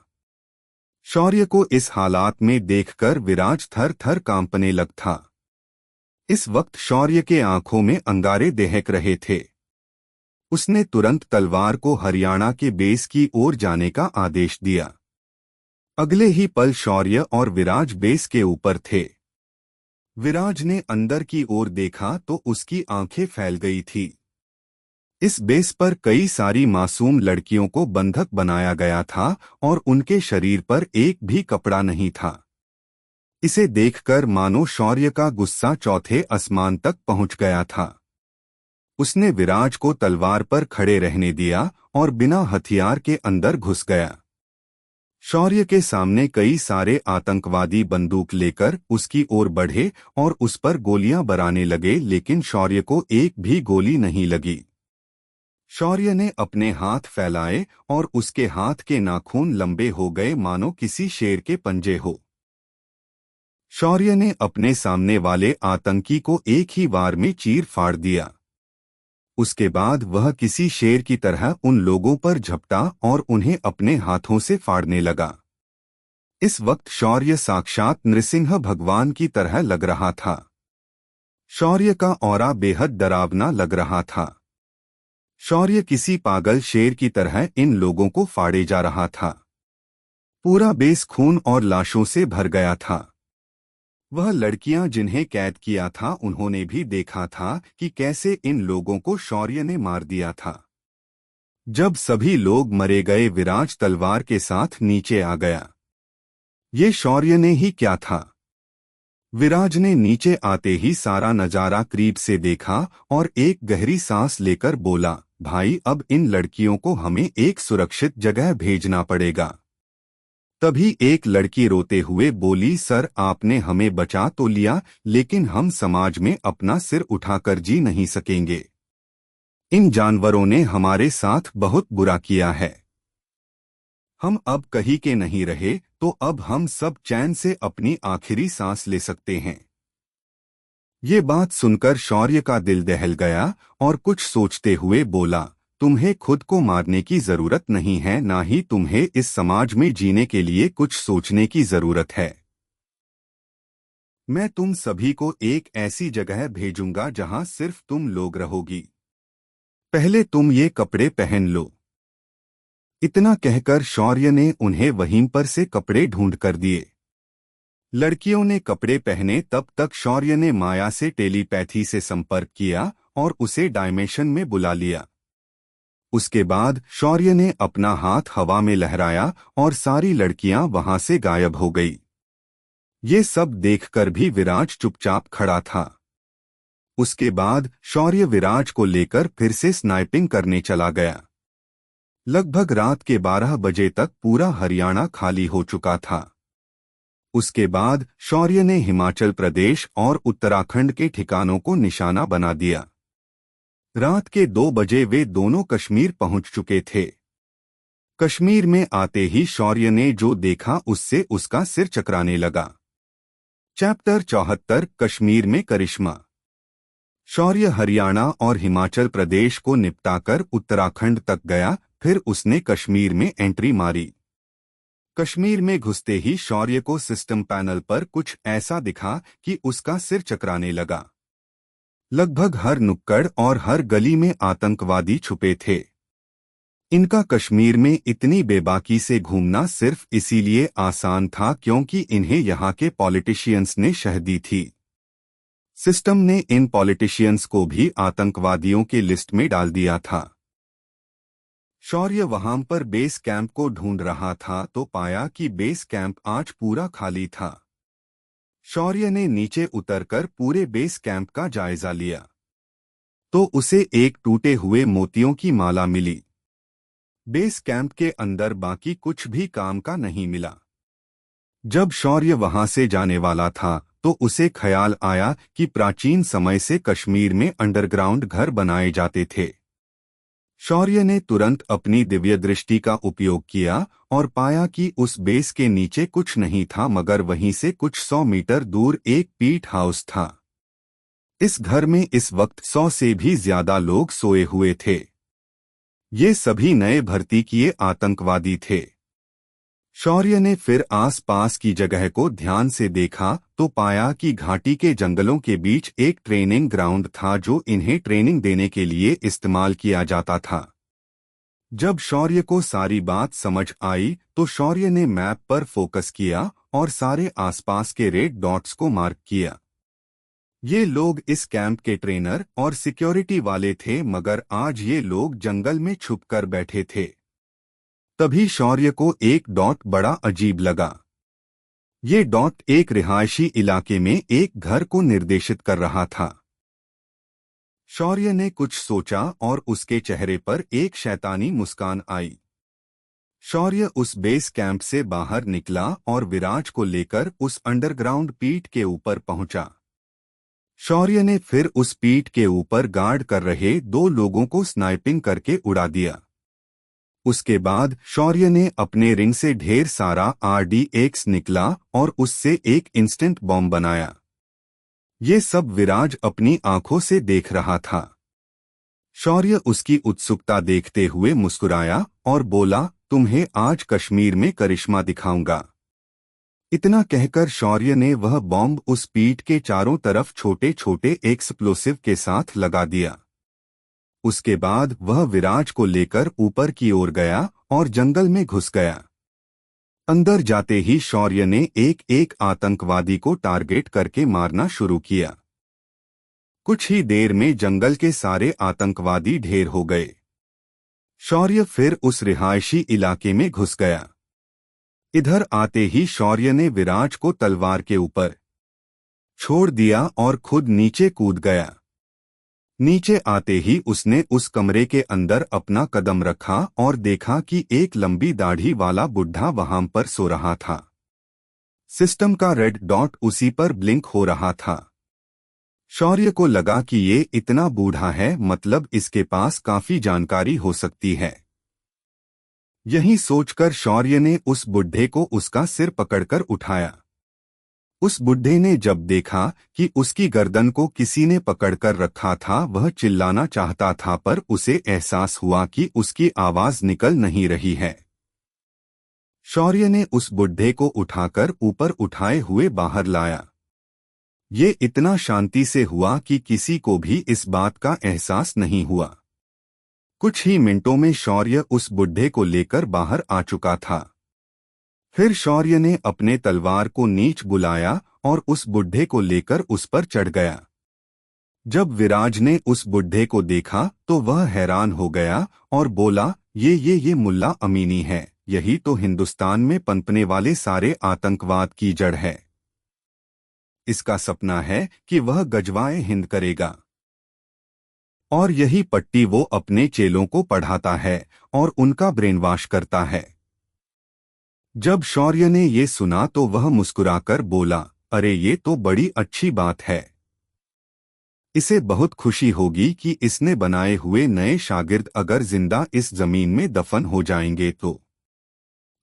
शौर्य को इस हालात में देखकर विराज थर थर कांपने लग था। इस वक्त शौर्य के आंखों में अंगारे दहक रहे थे। उसने तुरंत तलवार को हरियाणा के बेस की ओर जाने का आदेश दिया। अगले ही पल शौर्य और विराज बेस के ऊपर थे। विराज ने अंदर की ओर देखा तो उसकी आंखें फैल गई थी। इस बेस पर कई सारी मासूम लड़कियों को बंधक बनाया गया था और उनके शरीर पर एक भी कपड़ा नहीं था। इसे देखकर मानो शौर्य का गुस्सा चौथे आसमान तक पहुंच गया था। उसने विराज को तलवार पर खड़े रहने दिया और बिना हथियार के अंदर घुस गया। शौर्य के सामने कई सारे आतंकवादी बंदूक लेकर उसकी ओर बढ़े और उस पर गोलियां बराने लगे, लेकिन शौर्य को एक भी गोली नहीं लगी। शौर्य ने अपने हाथ फैलाए और उसके हाथ के नाखून लंबे हो गए मानो किसी शेर के पंजे हो। शौर्य ने अपने सामने वाले आतंकी को एक ही वार में चीर फाड़ दिया। उसके बाद वह किसी शेर की तरह उन लोगों पर झपटा और उन्हें अपने हाथों से फाड़ने लगा। इस वक्त शौर्य साक्षात नृसिंह भगवान की तरह लग रहा था। शौर्य का ऑरा बेहद डरावना लग रहा था। शौर्य किसी पागल शेर की तरह इन लोगों को फाड़े जा रहा था। पूरा बेस खून और लाशों से भर गया था। वह लड़कियां जिन्हें कैद किया था उन्होंने भी देखा था कि कैसे इन लोगों को शौर्य ने मार दिया था। जब सभी लोग मरे गए, विराज तलवार के साथ नीचे आ गया। ये शौर्य ने ही क्या था? विराज ने नीचे आते ही सारा नजारा करीब से देखा और एक गहरी सांस लेकर बोला, भाई अब इन लड़कियों को हमें एक सुरक्षित जगह भेजना पड़ेगा। तभी एक लड़की रोते हुए बोली, सर आपने हमें बचा तो लिया, लेकिन हम समाज में अपना सिर उठाकर जी नहीं सकेंगे। इन जानवरों ने हमारे साथ बहुत बुरा किया है। हम अब कहीं के नहीं रहे, तो अब हम सब चैन से अपनी आखिरी सांस ले सकते हैं। ये बात सुनकर शौर्य का दिल दहल गया और कुछ सोचते हुए बोला, तुम्हें खुद को मारने की जरूरत नहीं है, ना ही तुम्हें इस समाज में जीने के लिए कुछ सोचने की जरूरत है। मैं तुम सभी को एक ऐसी जगह भेजूंगा जहां सिर्फ तुम लोग रहोगी। पहले तुम ये कपड़े पहन लो। इतना कहकर शौर्य ने उन्हें वहीं पर से कपड़े ढूंढ कर दिए। लड़कियों ने कपड़े पहने। तब तक शौर्य ने माया से टेलीपैथी से संपर्क किया और उसे डायमेंशन में बुला लिया। उसके बाद शौर्य ने अपना हाथ हवा में लहराया और सारी लड़कियां वहां से गायब हो गई। ये सब देखकर भी विराज चुपचाप खड़ा था। उसके बाद शौर्य विराज को लेकर फिर से स्नाइपिंग करने चला गया। लगभग रात के 12 बजे तक पूरा हरियाणा खाली हो चुका था। उसके बाद शौर्य ने हिमाचल प्रदेश और उत्तराखंड के ठिकानों को निशाना बना दिया। रात के 2 बजे वे दोनों कश्मीर पहुंच चुके थे। कश्मीर में आते ही शौर्य ने जो देखा उससे उसका सिर चकराने लगा। चैप्टर 74 कश्मीर में करिश्मा। शौर्य हरियाणा और हिमाचल प्रदेश को निपटाकर उत्तराखंड तक गया, फिर उसने कश्मीर में एंट्री मारी। कश्मीर में घुसते ही शौर्य को सिस्टम पैनल पर कुछ ऐसा दिखा कि उसका सिर चकराने लगा। लगभग हर नुक्कड़ और हर गली में आतंकवादी छुपे थे। इनका कश्मीर में इतनी बेबाकी से घूमना सिर्फ इसीलिए आसान था क्योंकि इन्हें यहाँ के पॉलिटिशियंस ने शह दी थी। सिस्टम ने इन पॉलिटिशियंस को भी आतंकवादियों के लिस्ट में डाल दिया था। शौर्य वहां पर बेस कैंप को ढूंढ रहा था तो पाया कि बेस कैंप आज पूरा खाली था। शौर्य ने नीचे उतरकर पूरे बेस कैंप का जायजा लिया तो उसे एक टूटे हुए मोतियों की माला मिली। बेस कैंप के अंदर बाकी कुछ भी काम का नहीं मिला। जब शौर्य वहां से जाने वाला था तो उसे ख्याल आया कि प्राचीन समय से कश्मीर में अंडरग्राउंड घर बनाए जाते थे। शौर्य ने तुरंत अपनी दिव्य दृष्टि का उपयोग किया और पाया कि उस बेस के नीचे कुछ नहीं था, मगर वहीं से कुछ 100 मीटर दूर एक पीट हाउस था। इस घर में इस वक्त 100 से भी ज्यादा लोग सोए हुए थे। ये सभी नए भर्ती किए आतंकवादी थे। शौर्य ने फिर आस-पास की जगह को ध्यान से देखा तो पाया कि घाटी के जंगलों के बीच एक ट्रेनिंग ग्राउंड था जो इन्हें ट्रेनिंग देने के लिए इस्तेमाल किया जाता था। जब शौर्य को सारी बात समझ आई तो शौर्य ने मैप पर फोकस किया और सारे आसपास के रेड डॉट्स को मार्क किया। ये लोग इस कैंप के ट्रेनर और सिक्योरिटी वाले थे, मगर आज ये लोग जंगल में छुपकर बैठे थे। तभी शौर्य को एक डॉट बड़ा अजीब लगा। ये डॉट एक रिहायशी इलाके में एक घर को निर्देशित कर रहा था। शौर्य ने कुछ सोचा और उसके चेहरे पर एक शैतानी मुस्कान आई। शौर्य उस बेस कैंप से बाहर निकला और विराज को लेकर उस अंडरग्राउंड पीठ के ऊपर पहुंचा। शौर्य ने फिर उस पीठ के ऊपर गार्ड कर रहे 2 लोगों को स्नाइपिंग करके उड़ा दिया। उसके बाद शौर्य ने अपने रिंग से ढेर सारा RDX निकला और उससे एक इंस्टेंट बॉम्ब बनाया। ये सब विराज अपनी आंखों से देख रहा था। शौर्य उसकी उत्सुकता देखते हुए मुस्कुराया और बोला, तुम्हें आज कश्मीर में करिश्मा दिखाऊंगा। इतना कहकर शौर्य ने वह बॉम्ब उस पीठ के चारों तरफ छोटे छोटे एक्सप्लोसिव के साथ लगा दिया। उसके बाद वह विराज को लेकर ऊपर की ओर गया और जंगल में घुस गया। अंदर जाते ही शौर्य ने एक एक आतंकवादी को टारगेट करके मारना शुरू किया। कुछ ही देर में जंगल के सारे आतंकवादी ढेर हो गए। शौर्य फिर उस रिहायशी इलाके में घुस गया। इधर आते ही शौर्य ने विराज को तलवार के ऊपर छोड़ दिया और खुद नीचे कूद गया। नीचे आते ही उसने उस कमरे के अंदर अपना कदम रखा और देखा कि एक लंबी दाढ़ी वाला बुढ़ा वहां पर सो रहा था। सिस्टम का रेड डॉट उसी पर ब्लिंक हो रहा था। शौर्य को लगा कि ये इतना बूढ़ा है, मतलब इसके पास काफी जानकारी हो सकती है। यही सोचकर शौर्य ने उस बुढ़े को उसका सिर पकड़कर उठाया। उस बुढ़े ने जब देखा कि उसकी गर्दन को किसी ने पकड़कर रखा था, वह चिल्लाना चाहता था, पर उसे एहसास हुआ कि उसकी आवाज निकल नहीं रही है। शौर्य ने उस बुढ़े को उठाकर ऊपर उठाए हुए बाहर लाया। ये इतना शांति से हुआ कि किसी को भी इस बात का एहसास नहीं हुआ। कुछ ही मिनटों में शौर्य उस बुढ़े को लेकर बाहर आ चुका था। फिर शौर्य ने अपने तलवार को नीच बुलाया और उस बुढ़े को लेकर उस पर चढ़ गया। जब विराज ने उस बुढ़े को देखा तो वह हैरान हो गया और बोला, ये मुल्ला अमीनी है। यही तो हिंदुस्तान में पनपने वाले सारे आतंकवाद की जड़ है। इसका सपना है कि वह गजवाए हिंद करेगा और यही पट्टी वो अपने चेलों को पढ़ाता है और उनका ब्रेन वॉश करता है। जब शौर्य ने ये सुना तो वह मुस्कुराकर बोला, अरे ये तो बड़ी अच्छी बात है। इसे बहुत खुशी होगी कि इसने बनाए हुए नए शागिर्द अगर जिंदा इस जमीन में दफन हो जाएंगे तो।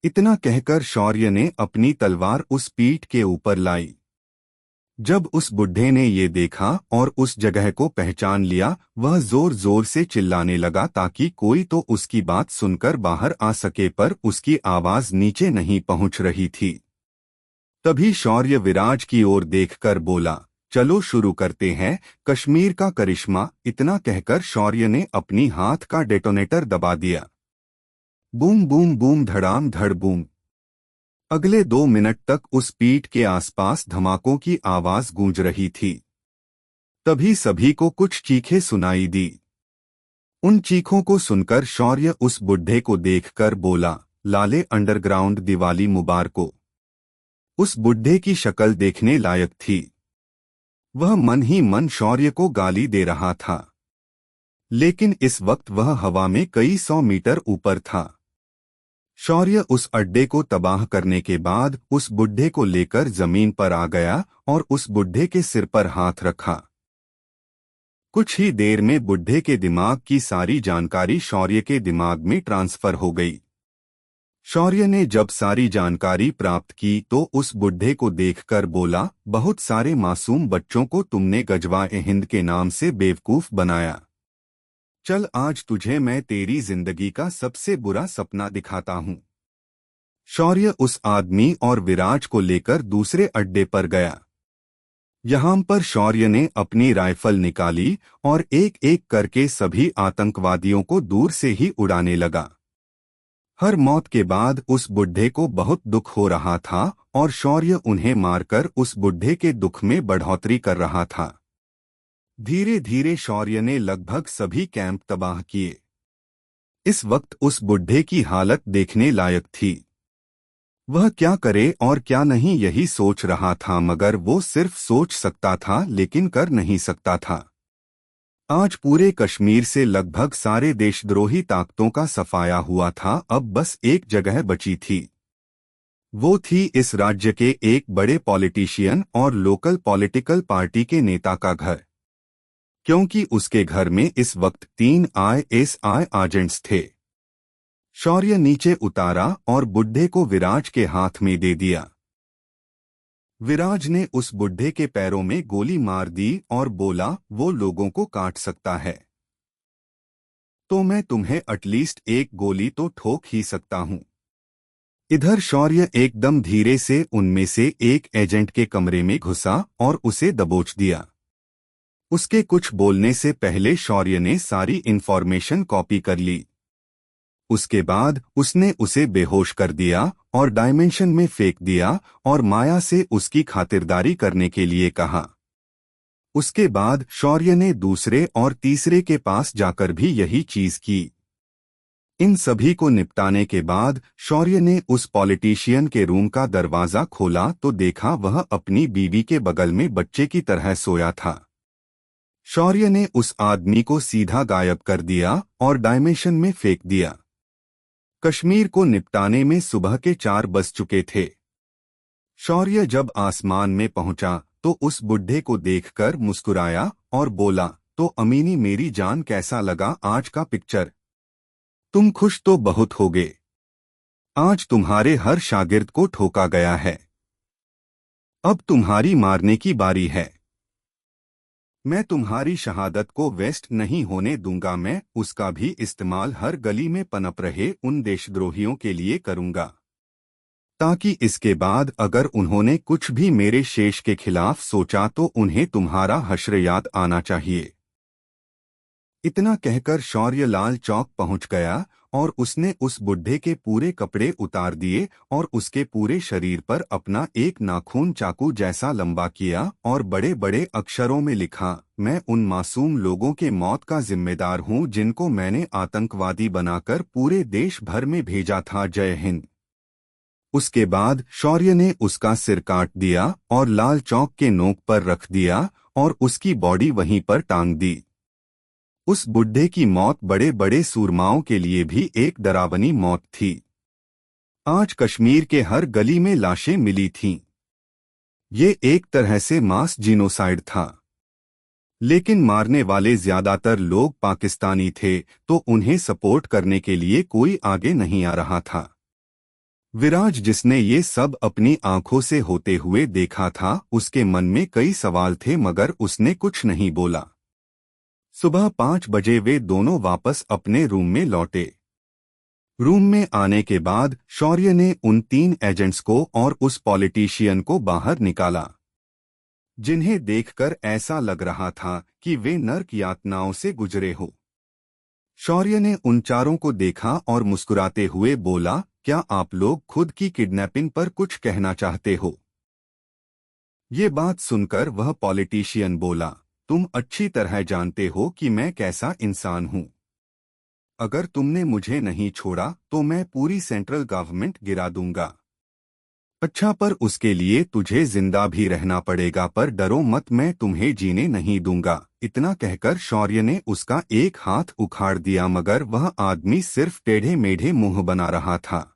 इतना कहकर शौर्य ने अपनी तलवार उस पीठ के ऊपर लाई। जब उस बुढ़े ने ये देखा और उस जगह को पहचान लिया, वह जोर जोर से चिल्लाने लगा ताकि कोई तो उसकी बात सुनकर बाहर आ सके, पर उसकी आवाज नीचे नहीं पहुंच रही थी। तभी शौर्य विराज की ओर देखकर बोला, चलो शुरू करते हैं कश्मीर का करिश्मा। इतना कहकर शौर्य ने अपनी हाथ का डेटोनेटर दबा दिया। बूम बूम बूम, धड़ाम धड़ बूम। अगले 2 मिनट तक उस पीठ के आसपास धमाकों की आवाज गूंज रही थी। तभी सभी को कुछ चीखें सुनाई दी। उन चीखों को सुनकर शौर्य उस बुढ़े को देखकर बोला, लाले अंडरग्राउंड दिवाली मुबारको। उस बुड्ढे की शक्ल देखने लायक थी। वह मन ही मन शौर्य को गाली दे रहा था, लेकिन इस वक्त वह हवा में कई 100 मीटर ऊपर था। शौर्य उस अड्डे को तबाह करने के बाद उस बुड्ढे को लेकर जमीन पर आ गया और उस बुड्ढे के सिर पर हाथ रखा। कुछ ही देर में बुड्ढे के दिमाग की सारी जानकारी शौर्य के दिमाग में ट्रांसफर हो गई। शौर्य ने जब सारी जानकारी प्राप्त की तो उस बुड्ढे को देखकर बोला, बहुत सारे मासूम बच्चों को तुमने गजवा-ए-हिंद के नाम से बेवकूफ बनाया। चल आज तुझे मैं तेरी जिंदगी का सबसे बुरा सपना दिखाता हूँ। शौर्य उस आदमी और विराज को लेकर दूसरे अड्डे पर गया। यहाँ पर शौर्य ने अपनी राइफल निकाली और एक एक करके सभी आतंकवादियों को दूर से ही उड़ाने लगा। हर मौत के बाद उस बुड्ढे को बहुत दुख हो रहा था और शौर्य उन्हें मारकर उस बुड्ढे के दुख में बढ़ोतरी कर रहा था। धीरे धीरे शौर्य ने लगभग सभी कैंप तबाह किए। इस वक्त उस बुड्ढे की हालत देखने लायक थी। वह क्या करे और क्या नहीं यही सोच रहा था, मगर वो सिर्फ सोच सकता था लेकिन कर नहीं सकता था। आज पूरे कश्मीर से लगभग सारे देशद्रोही ताकतों का सफाया हुआ था। अब बस एक जगह बची थी। वो थी इस राज्य के एक बड़े पॉलिटिशियन और लोकल पॉलिटिकल पार्टी के नेता का घर, क्योंकि उसके घर में इस वक्त 3 ISI एजेंट्स थे। शौर्य नीचे उतारा और बुड्ढे को विराज के हाथ में दे दिया। विराज ने उस बुड्ढे के पैरों में गोली मार दी और बोला, वो लोगों को काट सकता है तो मैं तुम्हें एटलीस्ट एक गोली तो ठोक ही सकता हूं। इधर शौर्य एकदम धीरे से उनमें से एक एजेंट के कमरे में घुसा और उसे दबोच दिया। उसके कुछ बोलने से पहले शौर्य ने सारी इंफॉर्मेशन कॉपी कर ली। उसके बाद उसने उसे बेहोश कर दिया और डायमेंशन में फेंक दिया और माया से उसकी खातिरदारी करने के लिए कहा। उसके बाद शौर्य ने दूसरे और तीसरे के पास जाकर भी यही चीज की। इन सभी को निपटाने के बाद शौर्य ने उस पॉलिटिशियन के रूम का दरवाजा खोला तो देखा वह अपनी बीवी के बगल में बच्चे की तरह सोया था। शौर्य ने उस आदमी को सीधा गायब कर दिया और डायमेंशन में फेंक दिया। कश्मीर को निपटाने में सुबह के 4 बज चुके थे। शौर्य जब आसमान में पहुंचा तो उस बुड्ढे को देखकर मुस्कुराया और बोला, तो अमीनी मेरी जान कैसा लगा आज का पिक्चर? तुम खुश तो बहुत होगे। आज तुम्हारे हर शागिर्द को ठोका गया है। अब तुम्हारी मारने की बारी है। मैं तुम्हारी शहादत को वेस्ट नहीं होने दूंगा। मैं उसका भी इस्तेमाल हर गली में पनप रहे उन देशद्रोहियों के लिए करूंगा, ताकि इसके बाद अगर उन्होंने कुछ भी मेरे शेष के खिलाफ सोचा तो उन्हें तुम्हारा हश्र याद आना चाहिए। इतना कहकर शौर्य लाल चौक पहुंच गया और उसने उस बुड्ढे के पूरे कपड़े उतार दिए और उसके पूरे शरीर पर अपना एक नाखून चाकू जैसा लंबा किया और बड़े बड़े अक्षरों में लिखा, मैं उन मासूम लोगों के मौत का जिम्मेदार हूं जिनको मैंने आतंकवादी बनाकर पूरे देश भर में भेजा था। जय हिंद। उसके बाद शौर्य ने उसका सिर काट दिया और लाल चौक के नोक पर रख दिया और उसकी बॉडी वहीं पर टांग दी। उस बुड्ढे की मौत बड़े बड़े सूरमाओं के लिए भी एक डरावनी मौत थी। आज कश्मीर के हर गली में लाशें मिली थीं। ये एक तरह से मास जीनोसाइड था, लेकिन मारने वाले ज्यादातर लोग पाकिस्तानी थे तो उन्हें सपोर्ट करने के लिए कोई आगे नहीं आ रहा था। विराज, जिसने ये सब अपनी आंखों से होते हुए देखा था, उसके मन में कई सवाल थे मगर उसने कुछ नहीं बोला। सुबह 5 बजे वे दोनों वापस अपने रूम में लौटे। रूम में आने के बाद शौर्य ने उन 3 एजेंट्स को और उस पॉलिटिशियन को बाहर निकाला, जिन्हें देखकर ऐसा लग रहा था कि वे नर्क यातनाओं से गुजरे हो। शौर्य ने उन चारों को देखा और मुस्कुराते हुए बोला, क्या आप लोग खुद की किडनैपिंग पर कुछ कहना चाहते हो? ये बात सुनकर वह पॉलिटिशियन बोला, तुम अच्छी तरह जानते हो कि मैं कैसा इंसान हूं। अगर तुमने मुझे नहीं छोड़ा तो मैं पूरी सेंट्रल गवर्नमेंट गिरा दूंगा। अच्छा, पर उसके लिए तुझे जिंदा भी रहना पड़ेगा, पर डरो मत, मैं तुम्हें जीने नहीं दूंगा। इतना कहकर शौर्य ने उसका एक हाथ उखाड़ दिया, मगर वह आदमी सिर्फ टेढ़े मेढ़े मुंह बना रहा था।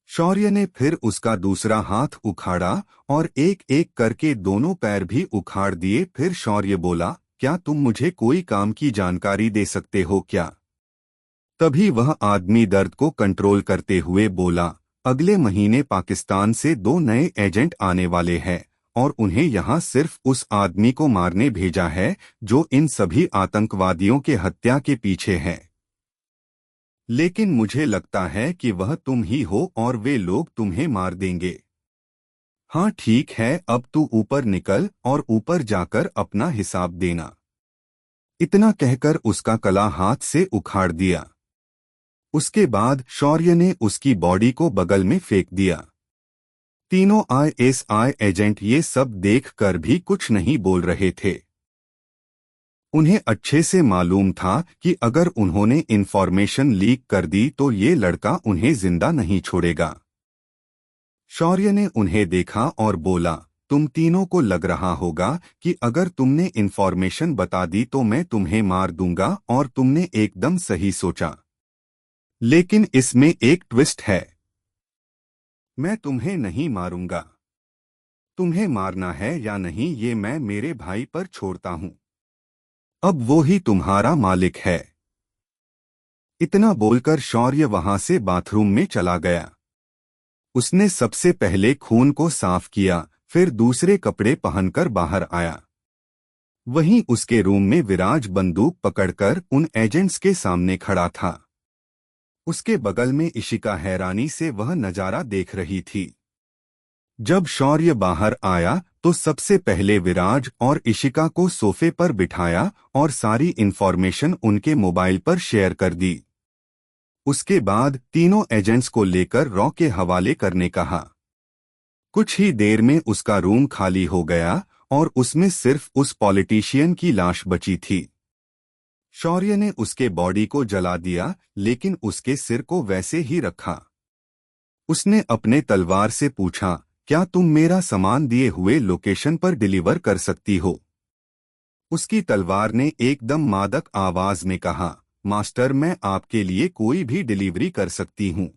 शौर्य ने फिर उसका दूसरा हाथ उखाड़ा और एक एक करके दोनों पैर भी उखाड़ दिए। फिर शौर्य बोला, क्या तुम मुझे कोई काम की जानकारी दे सकते हो क्या? तभी वह आदमी दर्द को कंट्रोल करते हुए बोला, अगले महीने पाकिस्तान से 2 नए एजेंट आने वाले हैं और उन्हें यहाँ सिर्फ उस आदमी को मारने भेजा है जो इन सभी आतंकवादियों के हत्या के पीछे है। लेकिन मुझे लगता है कि वह तुम ही हो और वे लोग तुम्हें मार देंगे। हाँ ठीक है, अब तू ऊपर निकल और ऊपर जाकर अपना हिसाब देना। इतना कहकर उसका कला हाथ से उखाड़ दिया। उसके बाद शौर्य ने उसकी बॉडी को बगल में फेंक दिया। तीनों आईएसआई एजेंट ये सब देखकर भी कुछ नहीं बोल रहे थे। उन्हें अच्छे से मालूम था कि अगर उन्होंने इंफॉर्मेशन लीक कर दी तो ये लड़का उन्हें जिंदा नहीं छोड़ेगा। शौर्य ने उन्हें देखा और बोला, तुम तीनों को लग रहा होगा कि अगर तुमने इंफॉर्मेशन बता दी तो मैं तुम्हें मार दूंगा, और तुमने एकदम सही सोचा। लेकिन इसमें एक ट्विस्ट है। मैं तुम्हें नहीं मारूंगा। तुम्हें मारना है या नहीं ये मैं मेरे भाई पर छोड़ता हूं। अब वो ही तुम्हारा मालिक है। इतना बोलकर शौर्य वहां से बाथरूम में चला गया। उसने सबसे पहले खून को साफ किया, फिर दूसरे कपड़े पहनकर बाहर आया। वहीं उसके रूम में विराज बंदूक पकड़कर उन एजेंट्स के सामने खड़ा था। उसके बगल में इशिका हैरानी से वह नजारा देख रही थी। जब शौर्य बाहर आया तो सबसे पहले विराज और इशिका को सोफे पर बिठाया और सारी इंफॉर्मेशन उनके मोबाइल पर शेयर कर दी। उसके बाद तीनों एजेंट्स को लेकर रॉ के हवाले करने कहा। कुछ ही देर में उसका रूम खाली हो गया और उसमें सिर्फ उस पॉलिटिशियन की लाश बची थी। शौर्य ने उसके बॉडी को जला दिया, लेकिन उसके सिर को वैसे ही रखा। उसने अपने तलवार से पूछा, क्या तुम मेरा सामान दिए हुए लोकेशन पर डिलीवर कर सकती हो? उसकी तलवार ने एकदम मादक आवाज में कहा, मास्टर, मैं आपके लिए कोई भी डिलीवरी कर सकती हूँ।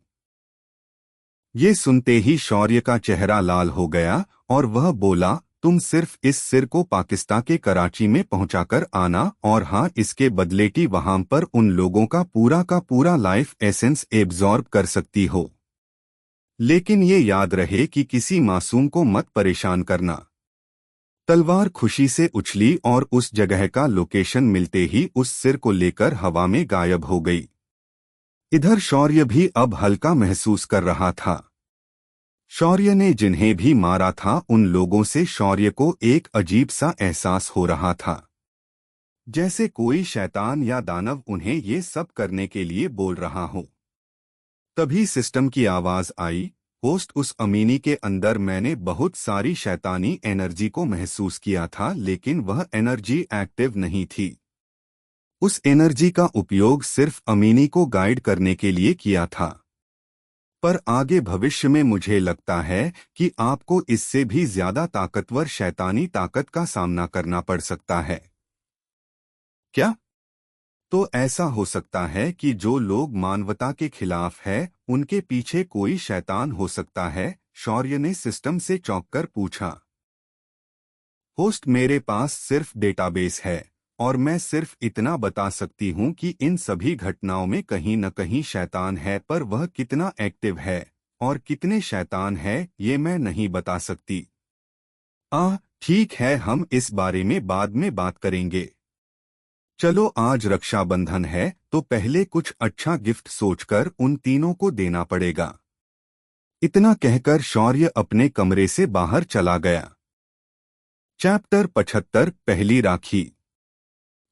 ये सुनते ही शौर्य का चेहरा लाल हो गया और वह बोला, तुम सिर्फ इस सिर को पाकिस्तान के कराची में पहुंचाकर आना, और हाँ, इसके बदलेटी वहां पर उन लोगों का पूरा लाइफ एसेंस एब्जॉर्ब कर सकती हो। लेकिन ये याद रहे कि किसी मासूम को मत परेशान करना। तलवार खुशी से उछली और उस जगह का लोकेशन मिलते ही उस सिर को लेकर हवा में गायब हो गई। इधर शौर्य भी अब हल्का महसूस कर रहा था। शौर्य ने जिन्हें भी मारा था उन लोगों से शौर्य को एक अजीब सा एहसास हो रहा था, जैसे कोई शैतान या दानव उन्हें ये सब करने के लिए बोल रहा हो। तभी सिस्टम की आवाज आई, होस्ट, उस अमीनी के अंदर मैंने बहुत सारी शैतानी एनर्जी को महसूस किया था, लेकिन वह एनर्जी एक्टिव नहीं थी। उस एनर्जी का उपयोग सिर्फ अमीनी को गाइड करने के लिए किया था। पर आगे भविष्य में मुझे लगता है कि आपको इससे भी ज्यादा ताकतवर शैतानी ताकत का सामना करना पड़ सकता है। क्या? तो ऐसा हो सकता है कि जो लोग मानवता के खिलाफ है, उनके पीछे कोई शैतान हो सकता है? शौर्य ने सिस्टम से चौंककर पूछा। होस्ट, मेरे पास सिर्फ डेटाबेस है और मैं सिर्फ इतना बता सकती हूँ कि इन सभी घटनाओं में कहीं न कहीं शैतान है, पर वह कितना एक्टिव है और कितने शैतान है ये मैं नहीं बता सकती। ठीक है, हम इस बारे में बाद में बात करेंगे। चलो, आज रक्षाबंधन है तो पहले कुछ अच्छा गिफ्ट सोचकर उन तीनों को देना पड़ेगा। इतना कहकर शौर्य अपने कमरे से बाहर चला गया। चैप्टर 75, पहली राखी।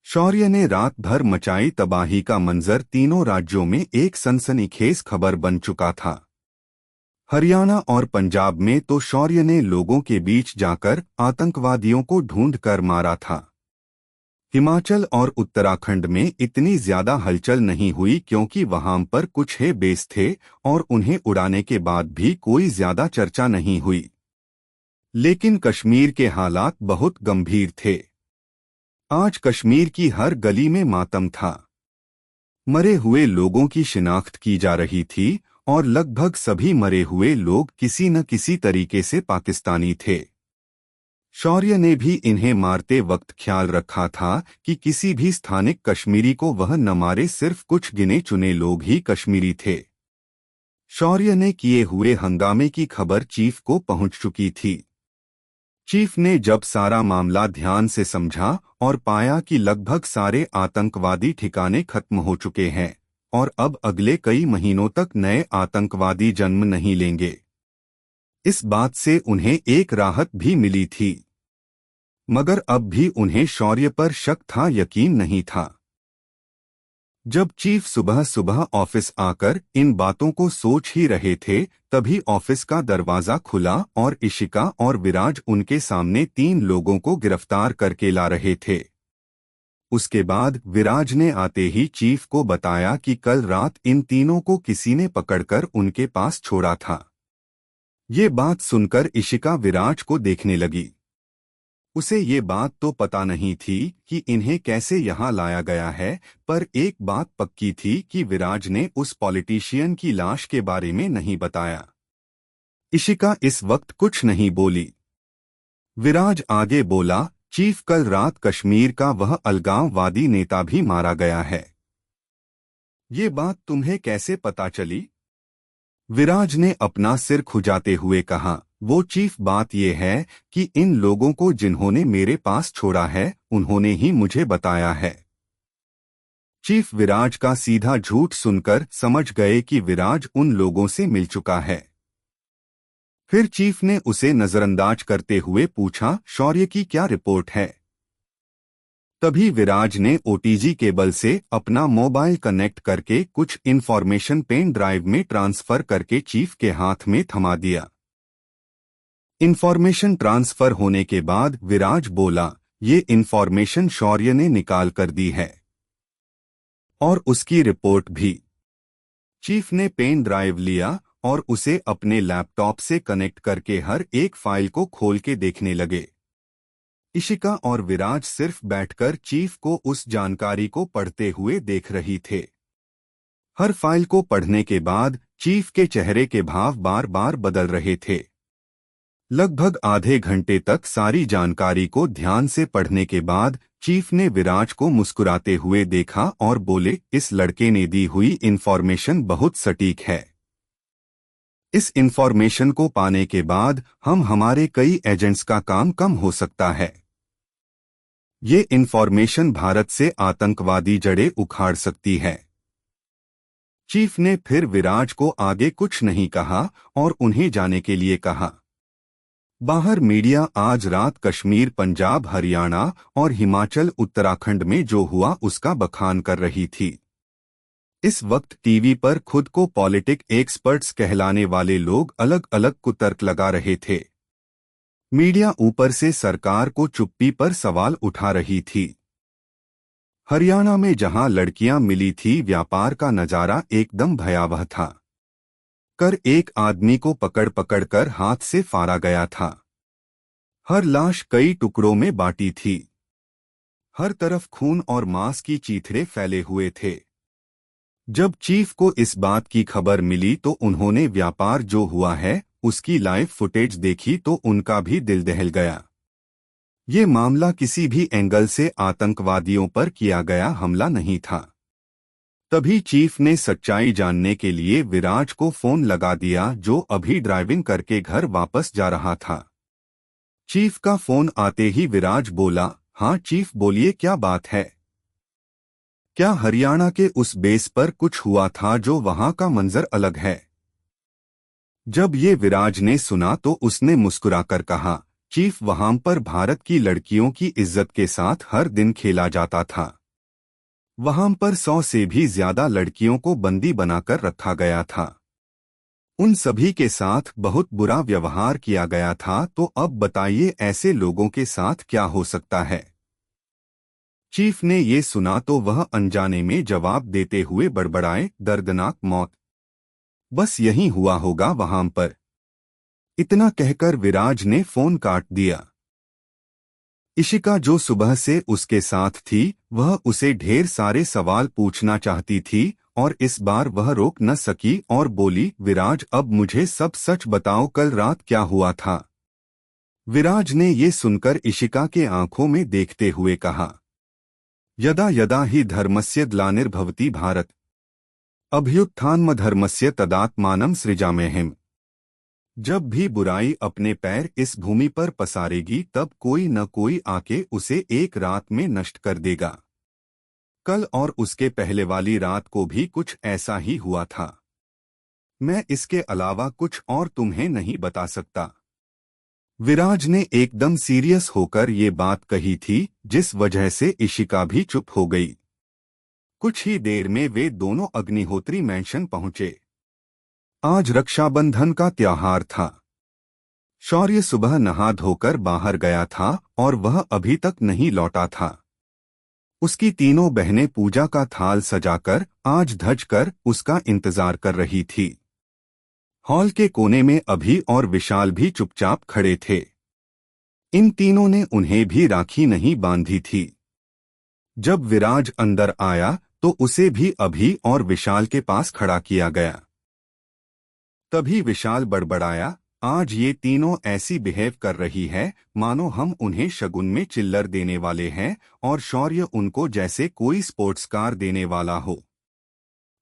शौर्य ने रात भर मचाई तबाही का मंजर तीनों राज्यों में एक सनसनीखेज खबर बन चुका था। हरियाणा और पंजाब में तो शौर्य ने लोगों के बीच जाकर आतंकवादियों को ढूंढकर मारा था। हिमाचल और उत्तराखंड में इतनी ज्यादा हलचल नहीं हुई क्योंकि वहां पर कुछ है बेस थे और उन्हें उड़ाने के बाद भी कोई ज्यादा चर्चा नहीं हुई। लेकिन कश्मीर के हालात बहुत गंभीर थे। आज कश्मीर की हर गली में मातम था। मरे हुए लोगों की शिनाख्त की जा रही थी और लगभग सभी मरे हुए लोग किसी न किसी तरीके से पाकिस्तानी थे। शौर्य ने भी इन्हें मारते वक्त ख्याल रखा था कि किसी भी स्थानिक कश्मीरी को वह न मारे, सिर्फ कुछ गिने चुने लोग ही कश्मीरी थे। शौर्य ने किए हुए हंगामे की खबर चीफ को पहुंच चुकी थी। चीफ ने जब सारा मामला ध्यान से समझा और पाया कि लगभग सारे आतंकवादी ठिकाने खत्म हो चुके हैं और अब अगले कई महीनों तक नए आतंकवादी जन्म नहीं लेंगे, इस बात से उन्हें एक राहत भी मिली थी। मगर अब भी उन्हें शौर्य पर शक था, यकीन नहीं था। जब चीफ सुबह सुबह ऑफिस आकर इन बातों को सोच ही रहे थे, तभी ऑफिस का दरवाजा खुला और इशिका और विराज उनके सामने 3 लोगों को गिरफ्तार करके ला रहे थे। उसके बाद विराज ने आते ही चीफ को बताया कि कल रात इन तीनों को किसी ने पकड़कर उनके पास छोड़ा था। ये बात सुनकर इशिका विराज को देखने लगी। उसे ये बात तो पता नहीं थी कि इन्हें कैसे यहाँ लाया गया है, पर एक बात पक्की थी कि विराज ने उस पॉलिटिशियन की लाश के बारे में नहीं बताया। इशिका इस वक्त कुछ नहीं बोली। विराज आगे बोला, चीफ, कल रात कश्मीर का वह अलगाववादी नेता भी मारा गया है। ये बात तुम्हें कैसे पता चली? विराज ने अपना सिर खुजाते हुए कहा, वो चीफ, बात यह है कि इन लोगों को जिन्होंने मेरे पास छोड़ा है उन्होंने ही मुझे बताया है। चीफ विराज का सीधा झूठ सुनकर समझ गए कि विराज उन लोगों से मिल चुका है। फिर चीफ ने उसे नजरअंदाज करते हुए पूछा, शौर्य की क्या रिपोर्ट है? तभी विराज ने ओटीजी केबल से अपना मोबाइल कनेक्ट करके कुछ इन्फॉर्मेशन पेन ड्राइव में ट्रांसफर करके चीफ के हाथ में थमा दिया। इन्फॉर्मेशन ट्रांसफर होने के बाद विराज बोला, ये इन्फॉर्मेशन शौर्य ने निकाल कर दी है और उसकी रिपोर्ट भी। चीफ ने पेन ड्राइव लिया और उसे अपने लैपटॉप से कनेक्ट करके हर एक फाइल को खोल के देखने लगे। इशिका और विराज सिर्फ बैठकर चीफ को उस जानकारी को पढ़ते हुए देख रही थे। हर फाइल को पढ़ने के बाद चीफ के चेहरे के भाव बार बार बदल रहे थे। लगभग आधे घंटे तक सारी जानकारी को ध्यान से पढ़ने के बाद चीफ ने विराज को मुस्कुराते हुए देखा और बोले, इस लड़के ने दी हुई इन्फॉर्मेशन बहुत सटीक है। इस इन्फॉर्मेशन को पाने के बाद हम हमारे कई एजेंट्स का काम कम हो सकता है। ये इन्फॉर्मेशन भारत से आतंकवादी जड़ें उखाड़ सकती है। चीफ ने फिर विराज को आगे कुछ नहीं कहा और उन्हें जाने के लिए कहा। बाहर मीडिया आज रात कश्मीर, पंजाब, हरियाणा और हिमाचल, उत्तराखंड में जो हुआ उसका बखान कर रही थी। इस वक्त टीवी पर खुद को पॉलिटिक एक्सपर्ट्स कहलाने वाले लोग अलग अलग कुतर्क लगा रहे थे। मीडिया ऊपर से सरकार को चुप्पी पर सवाल उठा रही थी। हरियाणा में जहां लड़कियां मिली थी, व्यापार का नजारा एकदम भयावह था। कर एक आदमी को पकड़ पकड़ कर हाथ से फाड़ा गया था। हर लाश कई टुकड़ों में बांटी थी। हर तरफ खून और मांस की चीथड़े फैले हुए थे। जब चीफ को इस बात की खबर मिली तो उन्होंने व्यापार जो हुआ है उसकी लाइव फुटेज देखी तो उनका भी दिल दहल गया। ये मामला किसी भी एंगल से आतंकवादियों पर किया गया हमला नहीं था। तभी चीफ ने सच्चाई जानने के लिए विराज को फोन लगा दिया, जो अभी ड्राइविंग करके घर वापस जा रहा था। चीफ का फोन आते ही विराज बोला, हाँ चीफ बोलिए, क्या बात है? क्या हरियाणा के उस बेस पर कुछ हुआ था जो वहां का मंजर अलग है? जब ये विराज ने सुना तो उसने मुस्कुराकर कहा, चीफ, वहां पर भारत की लड़कियों की इज्जत के साथ हर दिन खेला जाता था। वहां पर 100 से भी ज्यादा लड़कियों को बंदी बनाकर रखा गया था। उन सभी के साथ बहुत बुरा व्यवहार किया गया था। तो अब बताइए ऐसे लोगों के साथ क्या हो सकता है? चीफ ने ये सुना तो वह अनजाने में जवाब देते हुए बड़बड़ाए, दर्दनाक मौत। बस यही हुआ होगा वहां पर। इतना कहकर विराज ने फोन काट दिया। इशिका जो सुबह से उसके साथ थी, वह उसे ढेर सारे सवाल पूछना चाहती थी और इस बार वह रोक न सकी और बोली, विराज अब मुझे सब सच बताओ, कल रात क्या हुआ था। विराज ने ये सुनकर इशिका के आंखों में देखते हुए कहा, यदा यदा हि धर्मस्य ग्लानिर्भवति भारत अभ्युत्थानमधर्मस्य तदात्मानं सृजाम्यहम्। जब भी बुराई अपने पैर इस भूमि पर पसारेगी तब कोई न कोई आके उसे एक रात में नष्ट कर देगा। कल और उसके पहले वाली रात को भी कुछ ऐसा ही हुआ था। मैं इसके अलावा कुछ और तुम्हें नहीं बता सकता। विराज ने एकदम सीरियस होकर ये बात कही थी, जिस वजह से इशिका भी चुप हो गई। कुछ ही देर में वे दोनों अग्निहोत्री मैंशन पहुंचे। आज रक्षाबंधन का त्योहार था। शौर्य सुबह नहा धोकर बाहर गया था और वह अभी तक नहीं लौटा था। उसकी तीनों बहनें पूजा का थाल सजाकर आज धज कर उसका इंतजार कर रही थी। हॉल के कोने में अभी और विशाल भी चुपचाप खड़े थे। इन तीनों ने उन्हें भी राखी नहीं बांधी थी। जब विराज अंदर आया तो उसे भी अभी और विशाल के पास खड़ा किया गया। तभी विशाल बड़बड़ाया, आज ये तीनों ऐसी बिहेव कर रही है मानो हम उन्हें शगुन में चिल्लर देने वाले हैं और शौर्य उनको जैसे कोई स्पोर्ट्स कार देने वाला हो।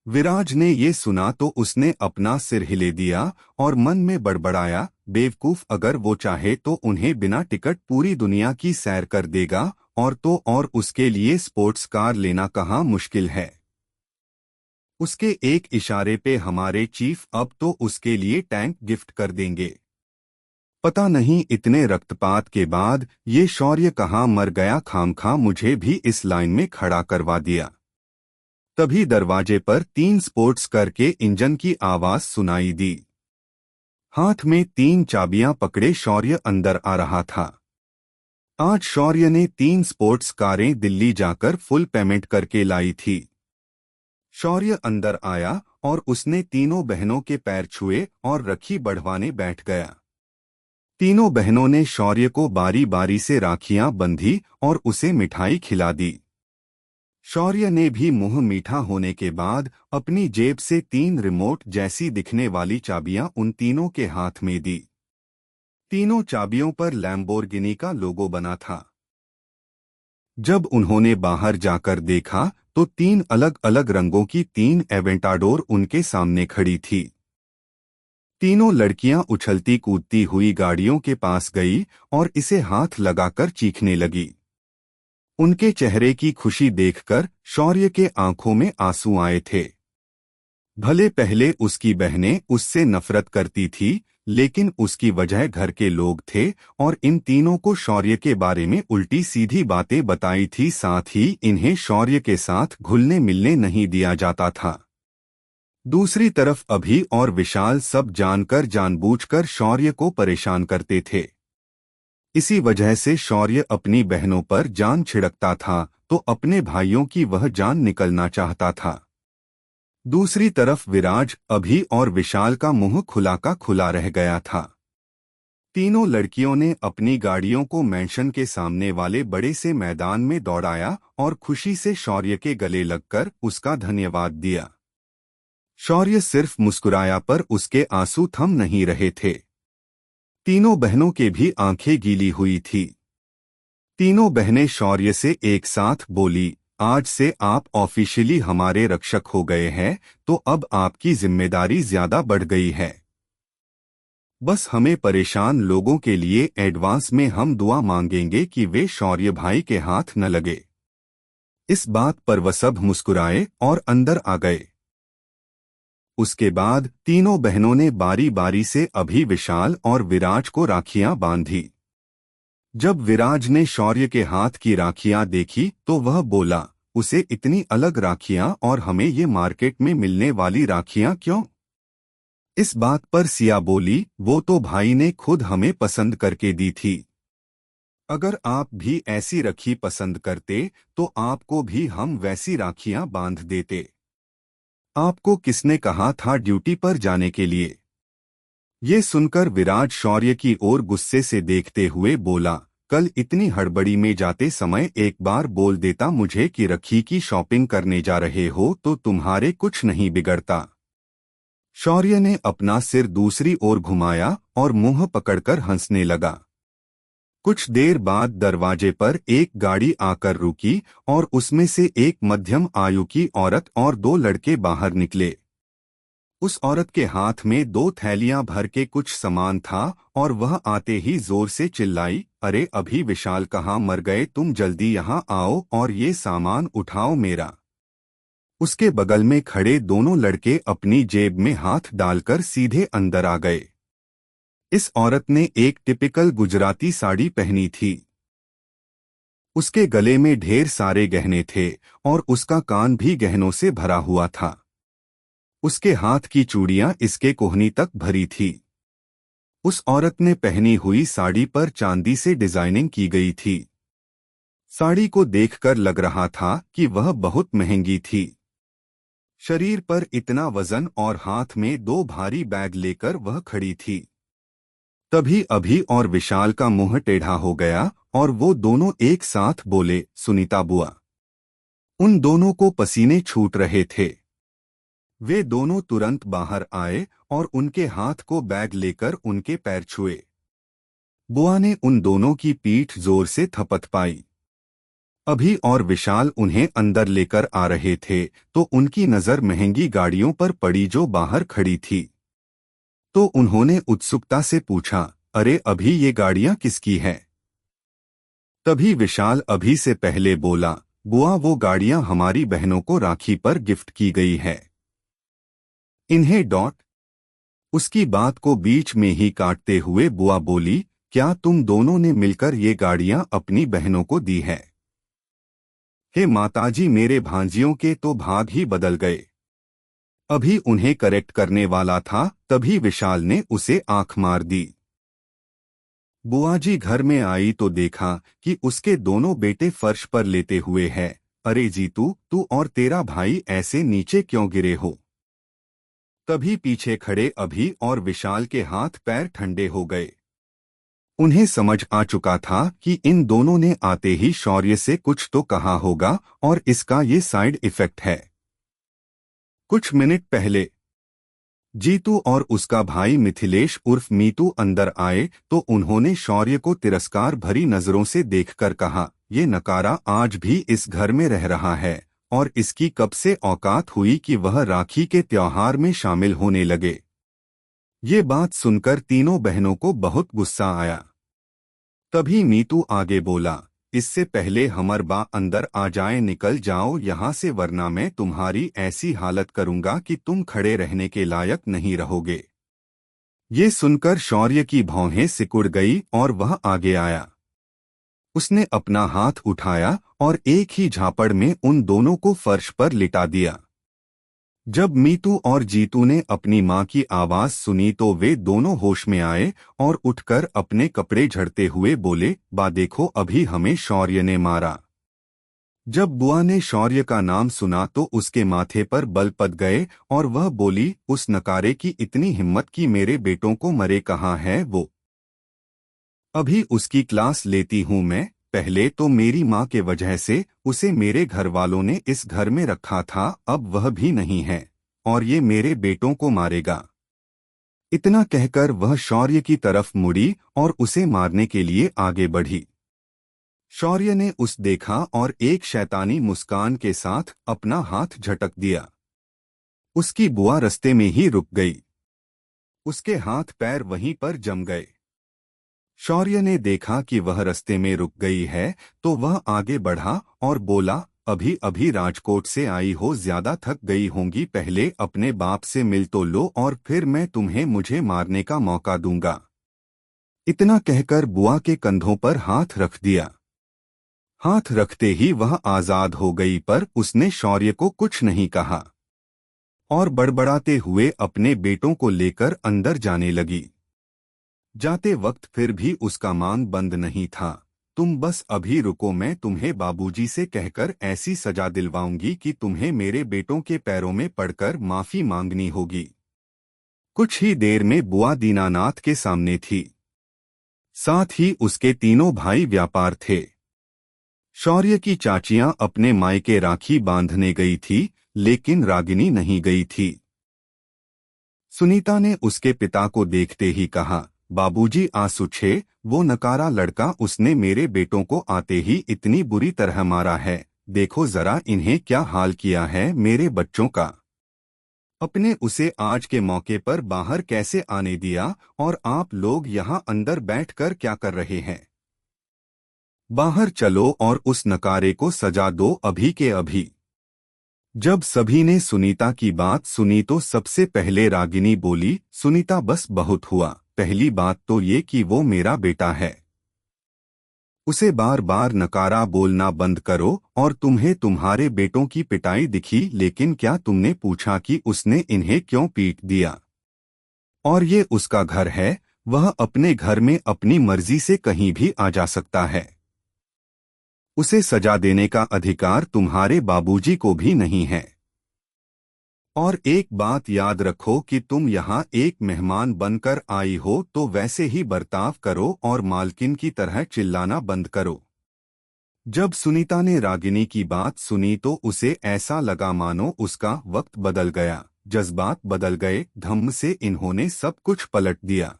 विराज ने ये सुना तो उसने अपना सिर हिले दिया और मन में बड़बड़ाया, बेवकूफ, अगर वो चाहे तो उन्हें बिना टिकट पूरी दुनिया की सैर कर देगा और तो और उसके लिए स्पोर्ट्स कार लेना कहाँ मुश्किल है। उसके एक इशारे पे हमारे चीफ अब तो उसके लिए टैंक गिफ्ट कर देंगे। पता नहीं इतने रक्तपात के बाद ये शौर्य कहाँ मर गया, खामखा मुझे भी इस लाइन में खड़ा करवा दिया। तभी दरवाजे पर 3 स्पोर्ट्स कार के इंजन की आवाज सुनाई दी। हाथ में 3 चाबियां पकड़े शौर्य अंदर आ रहा था। आज शौर्य ने 3 स्पोर्ट्स कारें दिल्ली जाकर फुल पेमेंट करके लाई थी। शौर्य अंदर आया और उसने तीनों बहनों के पैर छुए और रखी बढ़वाने बैठ गया। तीनों बहनों ने शौर्य को बारी बारी से राखियां बंधी और उसे मिठाई खिला दी। शौर्य ने भी मुंह मीठा होने के बाद अपनी जेब से 3 रिमोट जैसी दिखने वाली चाबियां उन तीनों के हाथ में दी। तीनों चाबियों पर लैम्बोर्गिनी का लोगो बना था। जब उन्होंने बाहर जाकर देखा तो 3 अलग अलग रंगों की 3 एवेंटाडोर उनके सामने खड़ी थी। तीनों लड़कियां उछलती कूदती हुई गाड़ियों के पास गई और इसे हाथ लगाकर चीखने लगी। उनके चेहरे की खुशी देखकर शौर्य के आंखों में आंसू आए थे। भले पहले उसकी बहनें उससे नफरत करती थी, लेकिन उसकी वजह घर के लोग थे और इन तीनों को शौर्य के बारे में उल्टी सीधी बातें बताई थी। साथ ही इन्हें शौर्य के साथ घुलने मिलने नहीं दिया जाता था। दूसरी तरफ अभी और विशाल सब जानकर जानबूझकर शौर्य को परेशान करते थे। इसी वजह से शौर्य अपनी बहनों पर जान छिड़कता था तो अपने भाइयों की वह जान निकलना चाहता था। दूसरी तरफ विराज, अभी और विशाल का मुंह खुला का खुला रह गया था। तीनों लड़कियों ने अपनी गाड़ियों को मैंशन के सामने वाले बड़े से मैदान में दौड़ाया और खुशी से शौर्य के गले लगकर उसका धन्यवाद दिया। शौर्य सिर्फ मुस्कुराया पर उसके आंसू थम नहीं रहे थे। तीनों बहनों के भी आंखें गीली हुई थी। तीनों बहनें शौर्य से एक साथ बोली, आज से आप ऑफिशियली हमारे रक्षक हो गए हैं, तो अब आपकी जिम्मेदारी ज्यादा बढ़ गई है। बस हमें परेशान लोगों के लिए एडवांस में हम दुआ मांगेंगे कि वे शौर्य भाई के हाथ न लगे। इस बात पर वह सब मुस्कुराए और अंदर आ गए। उसके बाद तीनों बहनों ने बारी बारी से अभी, विशाल और विराज को राखियां बांधी। जब विराज ने शौर्य के हाथ की राखियां देखी तो वह बोला, उसे इतनी अलग राखियां और हमें ये मार्केट में मिलने वाली राखियां क्यों? इस बात पर सिया बोली, वो तो भाई ने खुद हमें पसंद करके दी थी। अगर आप भी ऐसी राखी पसंद करते तो आपको भी हम वैसी राखियां बांध देते। आपको किसने कहा था ड्यूटी पर जाने के लिए? ये सुनकर विराट शौर्य की ओर गुस्से से देखते हुए बोला, कल इतनी हड़बड़ी में जाते समय एक बार बोल देता मुझे कि राखी की शॉपिंग करने जा रहे हो तो तुम्हारे कुछ नहीं बिगड़ता। शौर्य ने अपना सिर दूसरी ओर घुमाया और मुंह पकड़कर हंसने लगा। कुछ देर बाद दरवाजे पर एक गाड़ी आकर रुकी और उसमें से एक मध्यम आयु की औरत और दो लड़के बाहर निकले। उस औरत के हाथ में दो थैलियां भर के कुछ सामान था और वह आते ही जोर से चिल्लाई, अरे अभी विशाल कहाँ मर गए, तुम जल्दी यहाँ आओ और ये सामान उठाओ मेरा। उसके बगल में खड़े दोनों लड़के अपनी जेब में हाथ डालकर सीधे अंदर आ गए। इस औरत ने एक टिपिकल गुजराती साड़ी पहनी थी। उसके गले में ढेर सारे गहने थे और उसका कान भी गहनों से भरा हुआ था। उसके हाथ की चूड़ियां इसके कोहनी तक भरी थी। उस औरत ने पहनी हुई साड़ी पर चांदी से डिजाइनिंग की गई थी। साड़ी को देखकर लग रहा था कि वह बहुत महंगी थी। शरीर पर इतना वजन और हाथ में दो भारी बैग लेकर वह खड़ी थी। तभी अभी और विशाल का मुंह टेढ़ा हो गया और वो दोनों एक साथ बोले, सुनीता बुआ। उन दोनों को पसीने छूट रहे थे। वे दोनों तुरंत बाहर आए और उनके हाथ को बैग लेकर उनके पैर छुए। बुआ ने उन दोनों की पीठ जोर से थपथ पाई। अभी और विशाल उन्हें अंदर लेकर आ रहे थे तो उनकी नजर महंगी गाड़ियों पर पड़ी जो बाहर खड़ी थी। तो उन्होंने उत्सुकता से पूछा, अरे अभी ये गाड़ियां किसकी हैं? तभी विशाल अभी से पहले बोला, बुआ वो गाड़ियां हमारी बहनों को राखी पर गिफ्ट की गई है। इन्हें डॉट। उसकी बात को बीच में ही काटते हुए बुआ बोली, क्या तुम दोनों ने मिलकर ये गाड़ियां अपनी बहनों को दी है? हे माताजी, मेरे भांजियों के तो भाग ही बदल गए। अभी उन्हें करेक्ट करने वाला था तभी विशाल ने उसे आंख मार दी। बुआजी घर में आई तो देखा कि उसके दोनों बेटे फर्श पर लेटे हुए हैं। अरे जीतू, तू और तेरा भाई ऐसे नीचे क्यों गिरे हो? तभी पीछे खड़े अभी और विशाल के हाथ पैर ठंडे हो गए। उन्हें समझ आ चुका था कि इन दोनों ने आते ही शौर्य से कुछ तो कहा होगा और इसका ये साइड इफेक्ट है। कुछ मिनट पहले जीतू और उसका भाई मिथिलेश उर्फ मीतू अंदर आए तो उन्होंने शौर्य को तिरस्कार भरी नजरों से देखकर कहा, ये नकारा आज भी इस घर में रह रहा है और इसकी कब से औकात हुई कि वह राखी के त्योहार में शामिल होने लगे। ये बात सुनकर तीनों बहनों को बहुत गुस्सा आया। तभी मीतू आगे बोला, इससे पहले हमर बा अंदर आ जाए, निकल जाओ यहाँ से वरना मैं तुम्हारी ऐसी हालत करूंगा कि तुम खड़े रहने के लायक नहीं रहोगे। ये सुनकर शौर्य की भौहें सिकुड़ गई और वह आगे आया। उसने अपना हाथ उठाया और एक ही झापड़ में उन दोनों को फर्श पर लिटा दिया। जब मीतू और जीतू ने अपनी मां की आवाज सुनी तो वे दोनों होश में आए और उठकर अपने कपड़े झड़ते हुए बोले, बा देखो अभी हमें शौर्य ने मारा। जब बुआ ने शौर्य का नाम सुना तो उसके माथे पर बल पड़ गए और वह बोली, उस नकारे की इतनी हिम्मत कि मेरे बेटों को मरे कहाँ है वो? अभी उसकी क्लास लेती हूँ मैं। पहले तो मेरी माँ के वजह से उसे मेरे घर वालों ने इस घर में रखा था, अब वह भी नहीं है और ये मेरे बेटों को मारेगा। इतना कहकर वह शौर्य की तरफ मुड़ी और उसे मारने के लिए आगे बढ़ी। शौर्य ने उस देखा और एक शैतानी मुस्कान के साथ अपना हाथ झटक दिया। उसकी बुआ रास्ते में ही रुक गई। उसके हाथ पैर वहीं पर जम गए। शौर्य ने देखा कि वह रास्ते में रुक गई है तो वह आगे बढ़ा और बोला, अभी अभी राजकोट से आई हो, ज्यादा थक गई होंगी, पहले अपने बाप से मिल तो लो और फिर मैं तुम्हें मुझे मारने का मौका दूंगा। इतना कहकर बुआ के कंधों पर हाथ रख दिया। हाथ रखते ही वह आजाद हो गई पर उसने शौर्य को कुछ नहीं कहा और बड़बड़ाते हुए अपने बेटों को लेकर अंदर जाने लगी। जाते वक्त फिर भी उसका मांग बंद नहीं था तुम बस अभी रुको, मैं तुम्हें बाबूजी से कहकर ऐसी सजा दिलवाऊंगी कि तुम्हें मेरे बेटों के पैरों में पड़कर माफी मांगनी होगी। कुछ ही देर में बुआ दीनानाथ के सामने थी। साथ ही उसके तीनों भाई व्यापार थे। शौर्य की चाचियां अपने मायके राखी बांधने गई थी, लेकिन रागिनी नहीं गई थी। सुनीता ने उसके पिता को देखते ही कहा, बाबूजी आसुछे, वो नकारा लड़का, उसने मेरे बेटों को आते ही इतनी बुरी तरह मारा है। देखो जरा इन्हें क्या हाल किया है मेरे बच्चों का। अपने उसे आज के मौके पर बाहर कैसे आने दिया, और आप लोग यहाँ अंदर बैठकर क्या कर रहे हैं? बाहर चलो और उस नकारे को सजा दो अभी के अभी। जब सभी ने सुनीता की बात सुनी तो सबसे पहले रागिनी बोली, सुनीता बस बहुत हुआ। पहली बात तो ये कि वो मेरा बेटा है। उसे बार बार नकारा बोलना बंद करो। और तुम्हें तुम्हारे बेटों की पिटाई दिखी, लेकिन क्या तुमने पूछा कि उसने इन्हें क्यों पीट दिया? और ये उसका घर है, वह अपने घर में अपनी मर्जी से कहीं भी आ जा सकता है। उसे सजा देने का अधिकार तुम्हारे बाबूजी को भी नहीं है। और एक बात याद रखो कि तुम यहाँ एक मेहमान बनकर आई हो तो वैसे ही बर्ताव करो और मालकिन की तरह चिल्लाना बंद करो। जब सुनीता ने रागिनी की बात सुनी तो उसे ऐसा लगा मानो उसका वक्त बदल गया, जज्बात बदल गए। धम्म से इन्होंने सब कुछ पलट दिया।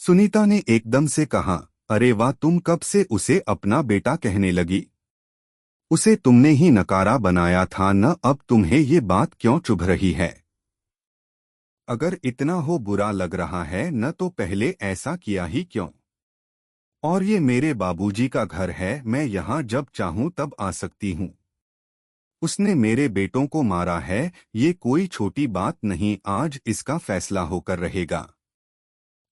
सुनीता ने एकदम से कहा, अरे वाह, तुम कब से उसे अपना बेटा कहने लगी? उसे तुमने ही नकारा बनाया था न, अब तुम्हें ये बात क्यों चुभ रही है? अगर इतना हो बुरा लग रहा है न तो पहले ऐसा किया ही क्यों? और ये मेरे बाबूजी का घर है, मैं यहाँ जब चाहूँ तब आ सकती हूँ। उसने मेरे बेटों को मारा है, ये कोई छोटी बात नहीं, आज इसका फैसला होकर रहेगा।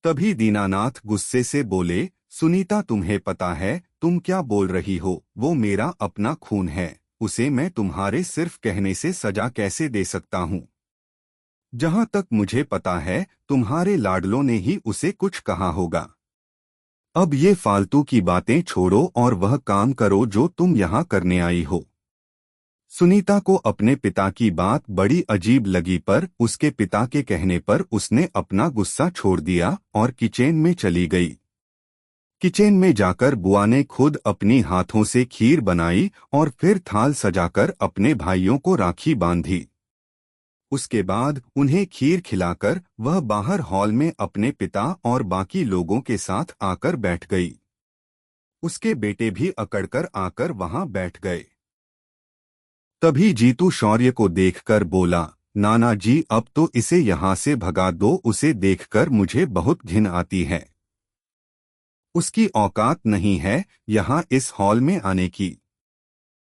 तभी दीनानाथ गुस्से से बोले, सुनीता तुम्हें पता है तुम क्या बोल रही हो? वो मेरा अपना खून है, उसे मैं तुम्हारे सिर्फ कहने से सजा कैसे दे सकता हूँ? जहाँ तक मुझे पता है तुम्हारे लाडलों ने ही उसे कुछ कहा होगा। अब ये फालतू की बातें छोड़ो और वह काम करो जो तुम यहाँ करने आई हो। सुनीता को अपने पिता की बात बड़ी अजीब लगी, पर उसके पिता के कहने पर उसने अपना गुस्सा छोड़ दिया और किचन में चली गई। किचन में जाकर बुआ ने खुद अपनी हाथों से खीर बनाई और फिर थाल सजाकर अपने भाइयों को राखी बांधी। उसके बाद उन्हें खीर खिलाकर वह बाहर हॉल में अपने पिता और बाकी लोगों के साथ आकर बैठ गई। उसके बेटे भी अकड़कर आकर वहां बैठ गए। तभी जीतू शौर्य को देखकर बोला, नाना जी अब तो इसे यहाँ से भगा दो, उसे देखकर मुझे बहुत घिन आती है। उसकी औकात नहीं है यहाँ इस हॉल में आने की।